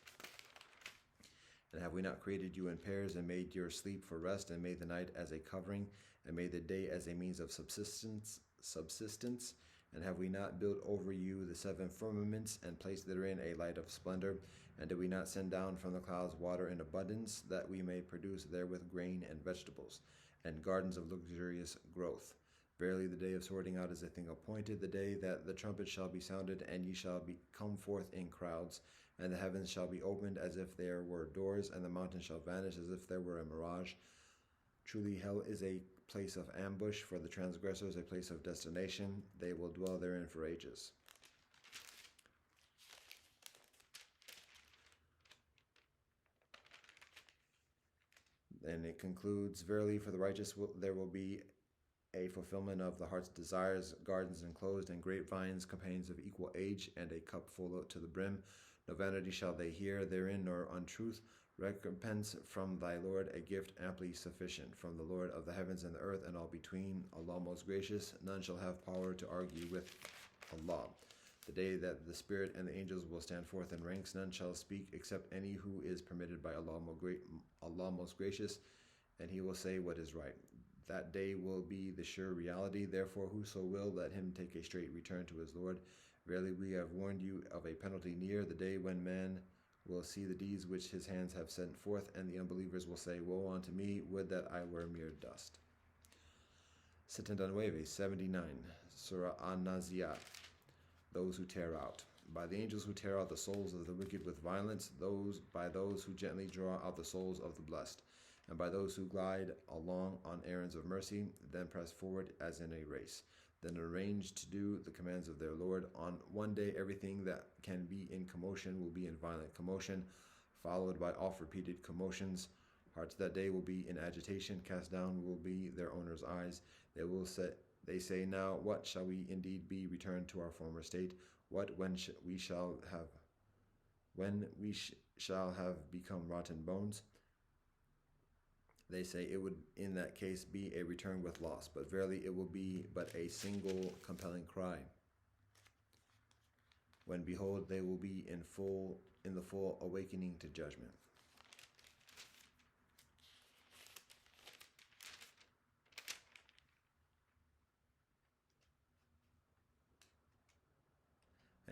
A: And have we not created you in pairs, and made your sleep for rest, and made the night as a covering, and made the day as a means of subsistence? And have we not built over you the seven firmaments, and placed therein a light of splendor? And did we not send down from the clouds water in abundance, that we may produce therewith grain and vegetables, and gardens of luxurious growth? Verily the day of sorting out is a thing appointed, the day that the trumpet shall be sounded, and ye shall come forth in crowds, and the heavens shall be opened as if there were doors, and the mountains shall vanish as if there were a mirage. Truly hell is a place of ambush for the transgressors, a place of destination. They will dwell therein for ages. And it concludes, verily for the righteous there will be a fulfillment of the heart's desires, gardens enclosed, and grapevines, companions of equal age, and a cup full to the brim. No vanity shall they hear therein, nor untruth. Recompense from thy Lord, a gift amply sufficient, from the Lord of the heavens and the earth, and all between. Allah most gracious, none shall have power to argue with Allah. The day that the Spirit and the angels will stand forth in ranks, none shall speak except any who is permitted by Allah most gracious, and he will say what is right. That day will be the sure reality. Therefore, whoso will, let him take a straight return to his Lord. Verily, we have warned you of a penalty near, the day when man will see the deeds which his hands have sent forth, and the unbelievers will say, woe unto me, would that I were mere dust. 79, Surah An-Naziat, those who tear out. By the angels who tear out the souls of the wicked with violence, by those who gently draw out the souls of the blessed, and by those who glide along on errands of mercy, then press forward as in a race, then arrange to do the commands of their Lord. On one day everything that can be in commotion will be in violent commotion, followed by oft-repeated commotions. Hearts that day will be in agitation, cast down will be their owners' eyes. They say, now what shall we indeed be returned to our former state? What when we shall have become rotten bones. They say it would in that case be a return with loss, but verily it will be but a single compelling cry. When behold, they will be in the full awakening to judgment.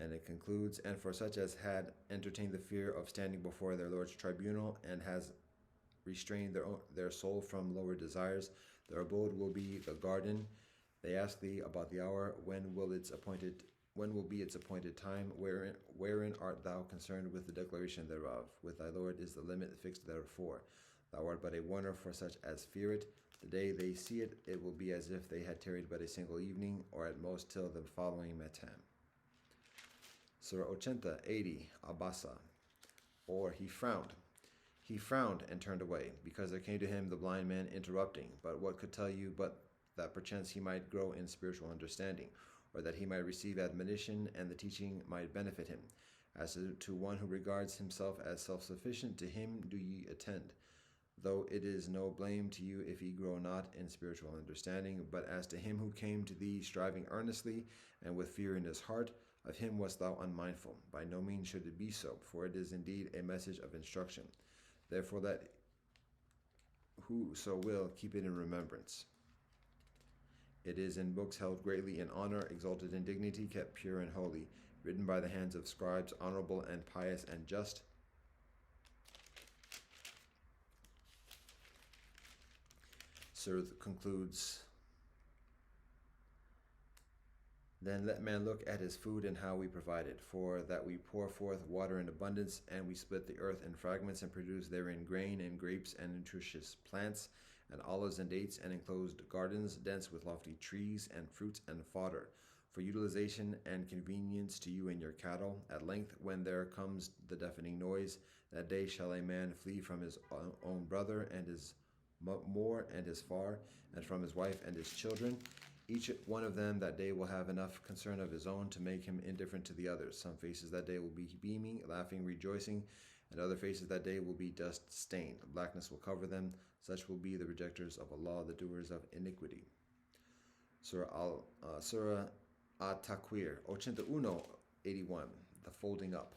A: And it concludes, and for such as had entertained the fear of standing before their Lord's tribunal and has restrained their soul from lower desires, their abode will be the garden. They ask thee about the hour, when will be its appointed time, wherein art thou concerned with the declaration thereof? With thy Lord is the limit fixed therefore. Thou art but a warner for such as fear it. The day they see it, it will be as if they had tarried but a single evening, or at most till the following Matam. Surah 80, Abasa, or he frowned. He frowned and turned away, because there came to him the blind man interrupting. But what could tell you but that perchance he might grow in spiritual understanding, or that he might receive admonition, and the teaching might benefit him. As to one who regards himself as self-sufficient, to him do ye attend. Though it is no blame to you if he grow not in spiritual understanding, but as to him who came to thee striving earnestly, and with fear in his heart, of him wast thou unmindful. By no means should it be so, for it is indeed a message of instruction. Therefore let whoso will keep it in remembrance. It is in books held greatly in honor, exalted in dignity, kept pure and holy, written by the hands of scribes, honorable and pious and just. Surah concludes, then let man look at his food and how we provide it, for that we pour forth water in abundance, and we split the earth in fragments, and produce therein grain and grapes and nutritious plants, and olives and dates, and enclosed gardens, dense with lofty trees and fruits and fodder, for utilization and convenience to you and your cattle. At length, when there comes the deafening noise, that day shall a man flee from his own brother, and his more and his far, and from his wife and his children. Each one of them that day will have enough concern of his own to make him indifferent to the others. Some faces that day will be beaming, laughing, rejoicing, and other faces that day will be dust-stained. Blackness will cover them. Such will be the rejectors of Allah, the doers of iniquity. Surah At-Takwir, 81, the folding up.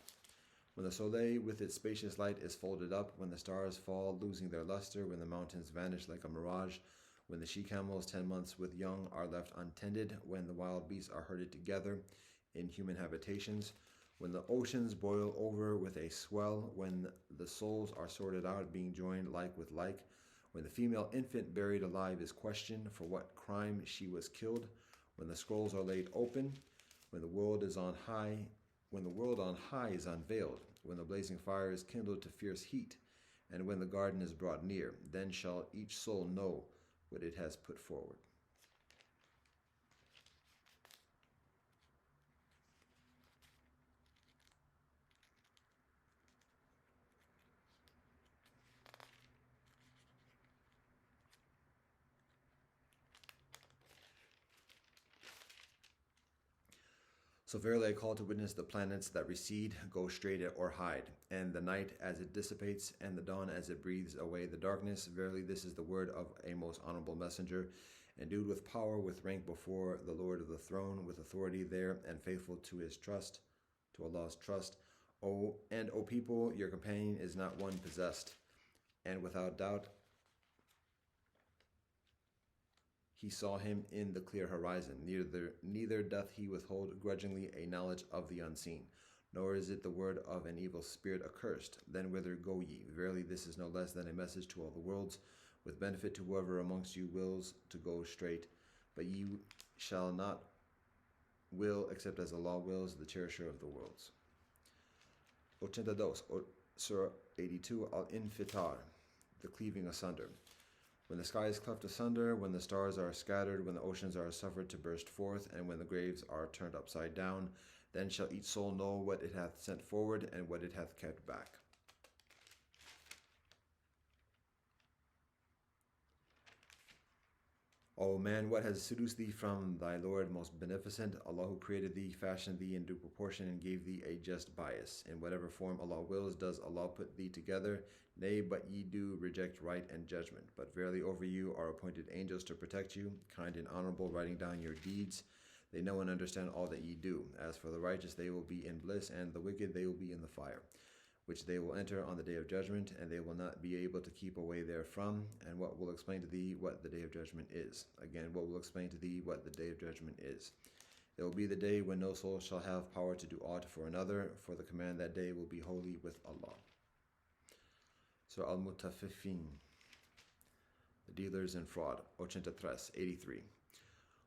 A: When the soleil with its spacious light is folded up, when the stars fall, losing their luster, when the mountains vanish like a mirage, when the she-camels 10 months with young are left untended, when the wild beasts are herded together in human habitations, when the oceans boil over with a swell, when the souls are sorted out, being joined like with like, when the female infant buried alive is questioned for what crime she was killed, when the scrolls are laid open, when the world on high is unveiled, when the blazing fire is kindled to fierce heat, and when the garden is brought near, then shall each soul know what it has put forward. So verily I call to witness the planets that recede, go straight or hide, and the night as it dissipates, and the dawn as it breathes away the darkness. Verily this is the word of a most honorable messenger, endued with power, with rank before the Lord of the throne, with authority there, and faithful to his trust, to Allah's trust. O people, your companion is not one possessed, and without doubt he saw him in the clear horizon. Neither doth he withhold grudgingly a knowledge of the unseen, nor is it the word of an evil spirit accursed. Then whither go ye? Verily this is no less than a message to all the worlds, with benefit to whoever amongst you wills to go straight. But ye shall not will except as Allah wills, the cherisher of the worlds. 82, Surah 82, Al-Infitar, the cleaving asunder. When the sky is cleft asunder, when the stars are scattered, when the oceans are suffered to burst forth, and when the graves are turned upside down, then shall each soul know what it hath sent forward and what it hath kept back. O man, what has seduced thee from thy Lord most beneficent? Allah who created thee, fashioned thee in due proportion, and gave thee a just bias. In whatever form Allah wills, does Allah put thee together. Nay, but ye do reject right and judgment. But verily over you are appointed angels to protect you, kind and honorable, writing down your deeds. They know and understand all that ye do. As for the righteous, they will be in bliss, and the wicked, they will be in the fire, which they will enter on the day of judgment, and they will not be able to keep away therefrom. And what will explain to thee what the day of judgment is? Again, what will explain to thee what the day of judgment is? It will be the day when no soul shall have power to do aught for another, for the command that day will be holy with Allah. Surah Al-Mutaffifin, the dealers in fraud, 83.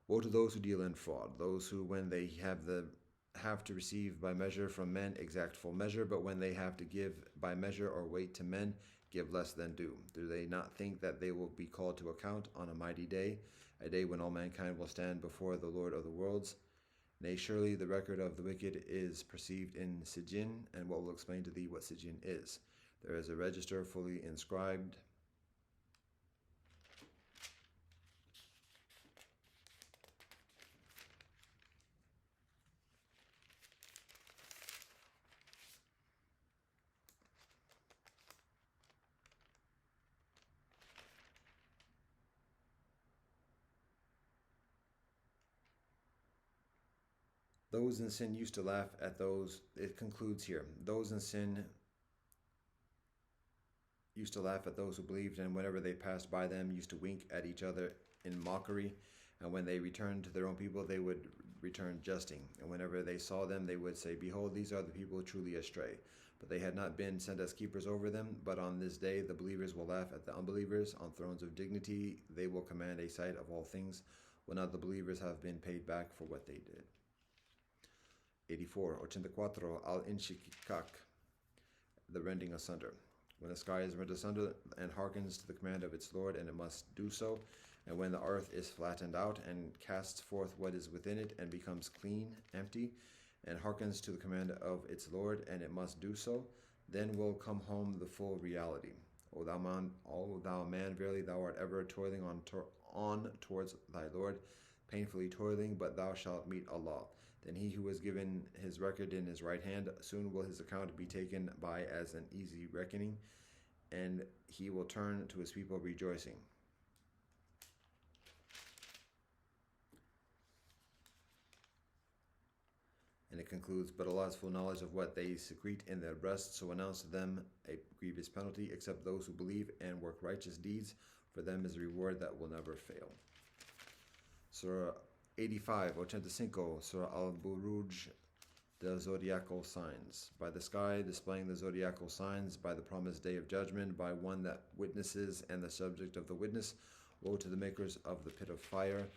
A: Woe to those who deal in fraud, those who, when they have to receive by measure from men, exact full measure, but when they have to give by measure or weight to men, give less than due. Do they not think that they will be called to account on a mighty day, a day when all mankind will stand before the Lord of the worlds? Nay, surely the record of the wicked is perceived in Sijin, and what will explain to thee what Sijin is? There is a register fully inscribed. Those in sin used to laugh at those, it concludes here, those in sin used to laugh at those who believed, and whenever they passed by them, used to wink at each other in mockery. And when they returned to their own people, they would return jesting. And whenever they saw them, they would say, Behold, these are the people truly astray. But they had not been sent as keepers over them. But on this day, the believers will laugh at the unbelievers. On thrones of dignity, they will command a sight of all things. Will not the believers have been paid back for what they did? 84. Al-Inshikak, the rending asunder. When the sky is rent asunder and hearkens to the command of its Lord, and it must do so, and when the earth is flattened out and casts forth what is within it and becomes clean, empty, and hearkens to the command of its Lord, and it must do so, then will come home the full reality. O thou man, verily thou art ever toiling on towards thy Lord, painfully toiling, but thou shalt meet Allah. Then he who has given his record in his right hand, soon will his account be taken by as an easy reckoning, and he will turn to his people rejoicing. And it concludes, but Allah has full knowledge of what they secrete in their breasts, so announce to them a grievous penalty, except those who believe and work righteous deeds. For them is a reward that will never fail. Surah 85, Surah Al-Buruj, the zodiacal signs. By the sky, displaying the zodiacal signs, by the promised day of judgment, by one that witnesses and the subject of the witness. Woe to the makers of the pit of fire,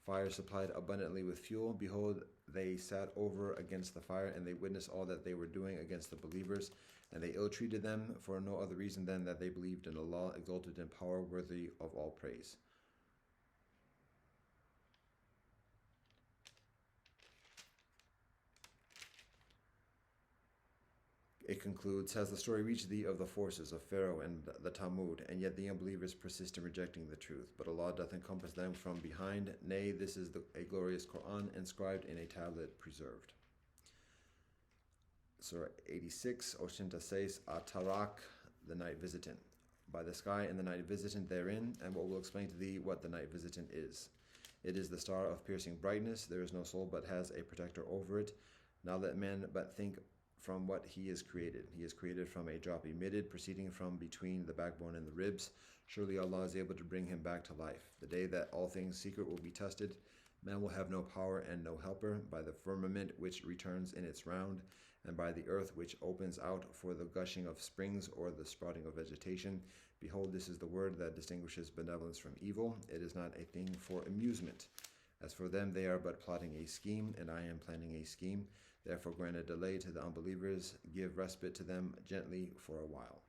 A: fire supplied abundantly with fuel. Behold, they sat over against the fire, and they witnessed all that they were doing against the believers, and they ill-treated them for no other reason than that they believed in Allah, exalted in power, worthy of all praise. It concludes, has the story reached thee of the forces of Pharaoh and the Talmud, and yet the unbelievers persist in rejecting the truth, but Allah doth encompass them from behind. Nay, this is a glorious Qur'an inscribed in a tablet preserved. Surah 86, 86, Atarak, the night visitant. By the sky and the night visitant therein, and what will explain to thee what the night visitant is. It is the star of piercing brightness. There is no soul but has a protector over it. Now let man but think from what he is created. He is created from a drop emitted, proceeding from between the backbone and the ribs. Surely Allah is able to bring him back to life. The day that all things secret will be tested, man will have no power and no helper. By the firmament which returns in its round, and by the earth which opens out for the gushing of springs or the sprouting of vegetation. Behold, this is the word that distinguishes benevolence from evil. It is not a thing for amusement. As for them, they are but plotting a scheme, and I am planning a scheme. Therefore grant a delay to the unbelievers, give respite to them gently for a while.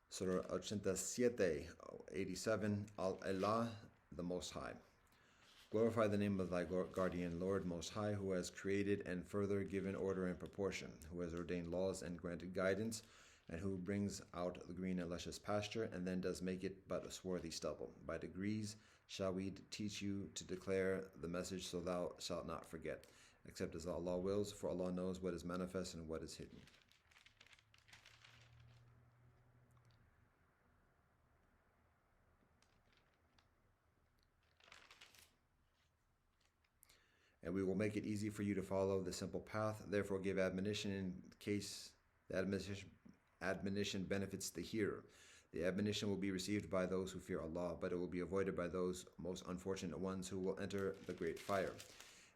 A: Surah 87, Al-Allah, the Most High. Glorify the name of thy guardian Lord Most High, who has created and further given order and proportion, who has ordained laws and granted guidance, and who brings out the green and luscious pasture, and then does make it but a swarthy stubble. By degrees shall we teach you to declare the message, so thou shalt not forget, except as Allah wills, for Allah knows what is manifest and what is hidden. And we will make it easy for you to follow the simple path. Therefore give admonition in case the admonition benefits the hearer. The admonition will be received by those who fear Allah, but it will be avoided by those most unfortunate ones who will enter the great fire,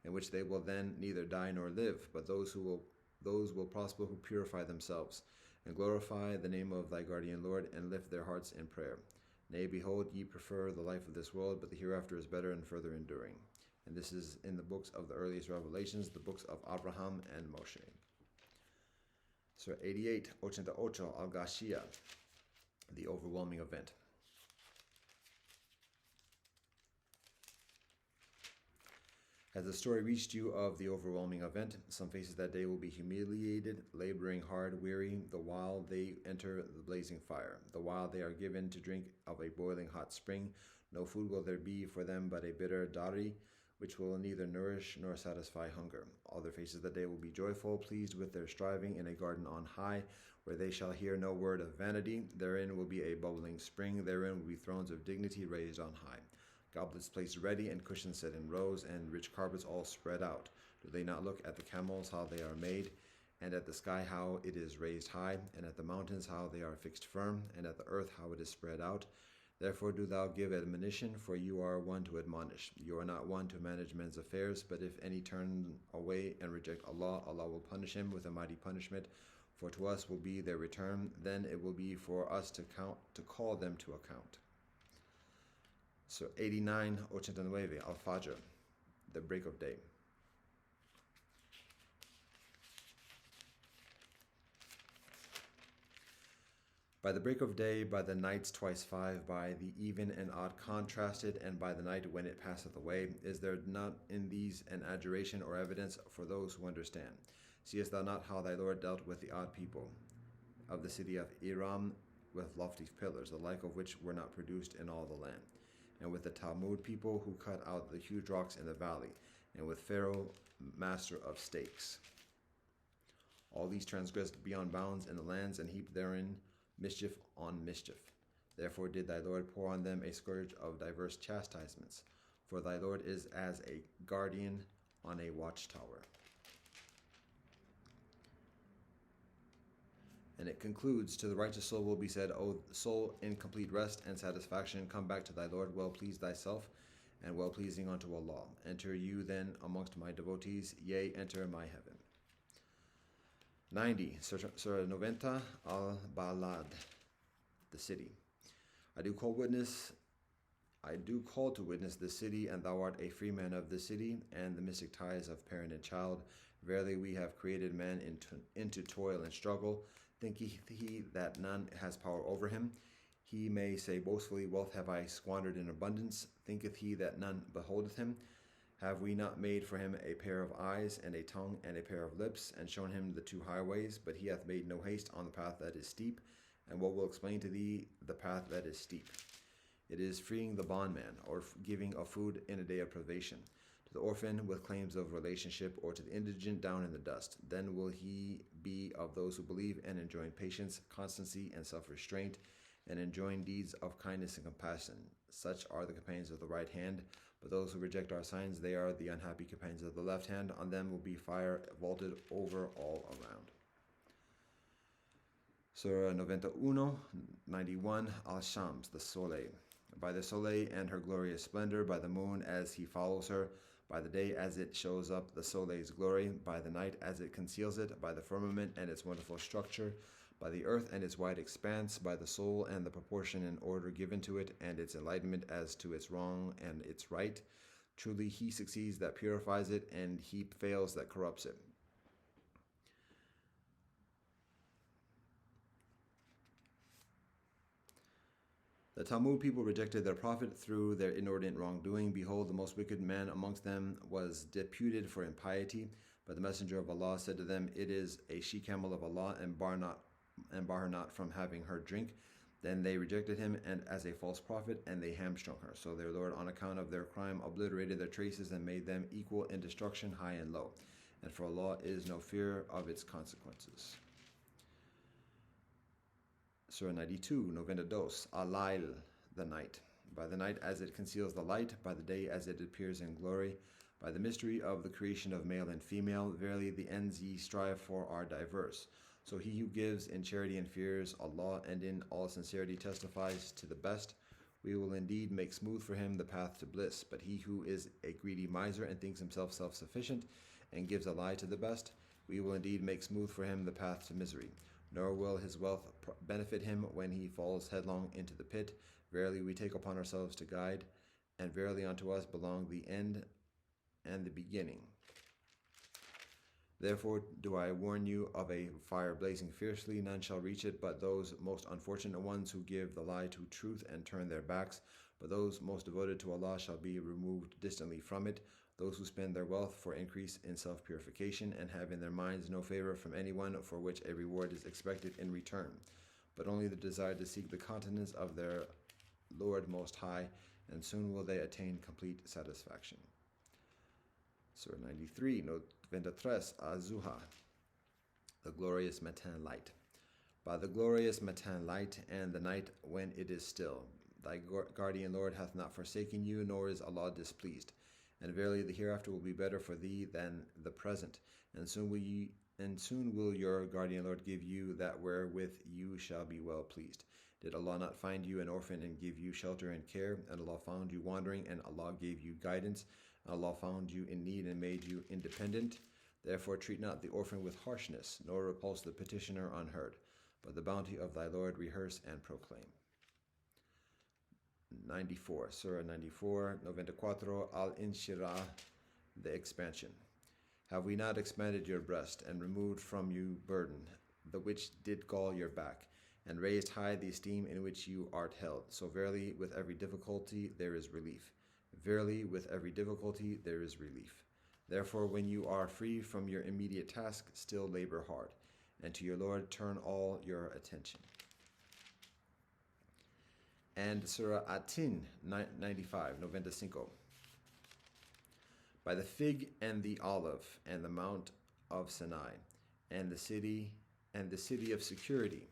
A: in which they will then neither die nor live, but those will prosper who purify themselves, and glorify the name of thy guardian Lord, and lift their hearts in prayer. Nay, behold, ye prefer the life of this world, but the hereafter is better and further enduring. And this is in the books of the earliest revelations, the books of Abraham and Moshe. Surah 88, 88, Al-Ghashiyah, the overwhelming event. Has the story reached you of the overwhelming event? Some faces that day will be humiliated, laboring hard, weary, the while they enter the blazing fire, the while they are given to drink of a boiling hot spring. No food will there be for them but a bitter dari, which will neither nourish nor satisfy hunger. All their faces that day will be joyful, pleased with their striving, in a garden on high, where they shall hear no word of vanity. Therein will be a bubbling spring, therein will be thrones of dignity raised on high, goblets placed ready, and cushions set in rows, and rich carpets all spread out. Do they not look at the camels, how they are made, and at the sky, how it is raised high, and at the mountains, how they are fixed firm, and at the earth, how it is spread out? Therefore do thou give admonition, for you are one to admonish. You are not one to manage men's affairs, but if any turn away and reject Allah, Allah will punish him with a mighty punishment, for to us will be their return. Then it will be for us to call them to account. So 89, 89, Al-Fajr, the break of day. By the break of day, by the nights twice five, by the even and odd contrasted, and by the night when it passeth away, is there not in these an adjuration or evidence for those who understand? Seest thou not how thy Lord dealt with the odd people of the city of Iram with lofty pillars, the like of which were not produced in all the land, and with the Talmud people who cut out the huge rocks in the valley, and with Pharaoh, master of stakes. All these transgressed beyond bounds in the lands, and heaped therein mischief on mischief. Therefore did thy Lord pour on them a scourge of diverse chastisements, for thy Lord is as a guardian on a watchtower. And it concludes, to the righteous soul will be said, O soul, in complete rest and satisfaction, come back to thy Lord, well pleased thyself, and well pleasing unto Allah. Enter you then amongst my devotees, yea, enter my heaven. 90, Surah 90, Al-Balad, the city. I do call to witness the city, and thou art a free man of the city, and the mystic ties of parent and child. Verily we have created man into toil and struggle. Thinketh he that none has power over him? He may say boastfully, wealth have I squandered in abundance. Thinketh he that none beholdeth him? Have we not made for him a pair of eyes, and a tongue, and a pair of lips, and shown him the two highways? But he hath made no haste on the path that is steep. And what will explain to thee the path that is steep? It is freeing the bondman, or giving of food in a day of privation, to the orphan with claims of relationship, or to the indigent down in the dust. Then will he be of those who believe and enjoin patience, constancy, and self-restraint, and enjoin deeds of kindness and compassion. Such are the companions of the right hand. But those who reject our signs, they are the unhappy companions of the left hand. On them will be fire vaulted over all around. Surah 91, 91, Al-Shams, the Soleil. By the Soleil and her glorious splendor, by the moon as he follows her, by the day as it shows up the Soleil's glory, by the night as it conceals it, by the firmament and its wonderful structure, by the earth and its wide expanse, by the soul and the proportion and order given to it, and its enlightenment as to its wrong and its right. Truly he succeeds that purifies it, and he fails that corrupts it. The Talmud people rejected their prophet through their inordinate wrongdoing. Behold, the most wicked man amongst them was deputed for impiety. But the messenger of Allah said to them, it is a she-camel of Allah, and bar not and bar her not from having her drink. Then they rejected him and as a false prophet, and they hamstrung her. So their Lord, on account of their crime, obliterated their traces and made them equal in destruction, high and low. And for Allah is no fear of its consequences. Surah 92, Novena Dos, Alail, the night. By the night as it conceals the light, by the day as it appears in glory, by the mystery of the creation of male and female, verily the ends ye strive for are diverse. So he who gives in charity and fears Allah and in all sincerity testifies to the best, we will indeed make smooth for him the path to bliss. But he who is a greedy miser and thinks himself self-sufficient and gives a lie to the best, we will indeed make smooth for him the path to misery. Nor will his wealth benefit him when he falls headlong into the pit. Verily we take upon ourselves to guide, and verily unto us belong the end and the beginning. Therefore do I warn you of a fire blazing fiercely. None shall reach it but those most unfortunate ones who give the lie to truth and turn their backs. But those most devoted to Allah shall be removed distantly from it. Those who spend their wealth for increase in self-purification and have in their minds no favor from anyone for which a reward is expected in return, but only the desire to seek the countenance of their Lord Most High, and soon will they attain complete satisfaction. Surah 93, Novena Tres, Azuha, the glorious matin light. By the glorious matin light and the night when it is still, thy guardian Lord hath not forsaken you, nor is Allah displeased. And verily the hereafter will be better for thee than the present, and soon will your guardian Lord give you that wherewith you shall be well pleased. Did Allah not find you an orphan and give you shelter and care? And Allah found you wandering, and Allah gave you guidance. Allah found you in need and made you independent. Therefore treat not the orphan with harshness, nor repulse the petitioner unheard, but the bounty of thy Lord rehearse and proclaim. 94, Surah 94, Novena Cuatro, Al-Inshirah, the expansion. Have we not expanded your breast, and removed from you burden, the which did gall your back, and raised high the esteem in which you art held? So verily with every difficulty there is relief. Verily with every difficulty there is relief. Therefore when you are free from your immediate task, still labor hard, and to your Lord turn all your attention. And Surah Atin 95, Novena Cinco. By the fig and the olive and the mount of Sinai and the city of security,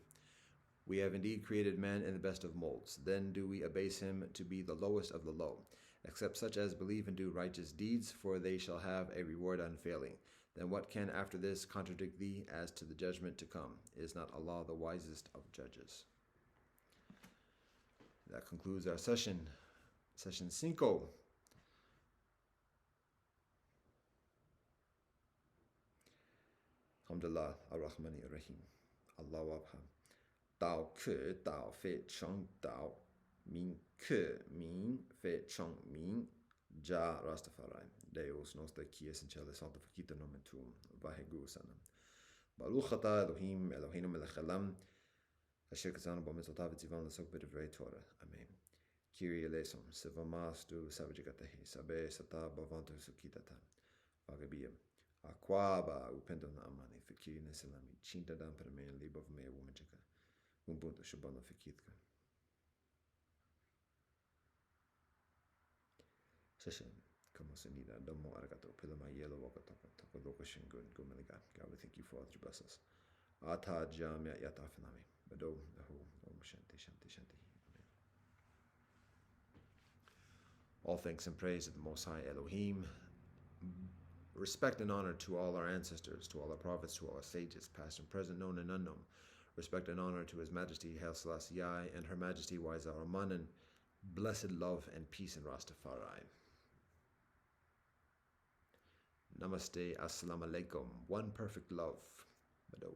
A: we have indeed created man in the best of molds. Then do we abase him to be the lowest of the low, except such as believe and do righteous deeds, for they shall have a reward unfailing. Then what can after this contradict thee as to the judgment to come? Is not Allah the wisest of judges? That concludes our session 5. Alhamdulillah, Ar-Rahmani Ar-Rahim. Allahu Akbar. Dao ke dao fei chong dao, min ke min fei chong min, ja Rastafari. Deus nos de qui essentiale sanctificita nomen tuum, vahegu sanam. Baruch atah Elohim, Eloheinu melech haolam, asher katzanu b'mitzvotav v'tzivan l'sok b'divrei Torah. Amen. Kyrie eleison, sevamastu savajigatahi, sabe sata bhavantu sukitata, vagabiyam. Aquaba upendo na amani, fikiri neselami, cinta dan per me, libov me wumajika, umbuntu shabana fikitka. Session, como se nida, domo arigato, pilama yellow wakataka, toko shingun, gumeliga. God, we thank you for all that you bless us. Ata jamia yatafinami, bado, ahu, om shanti, shanti, shanti. Amen. All thanks and praise to the Most High Elohim. Respect and honor to all our ancestors, to all our prophets, to all our sages, past and present, known and unknown. Respect and honor to His Majesty Haile Selassie I and Her Majesty Wise Ar-Rahman, and blessed love and peace in Rastafari. Namaste, Assalamu Alaikum. One perfect love. Bado.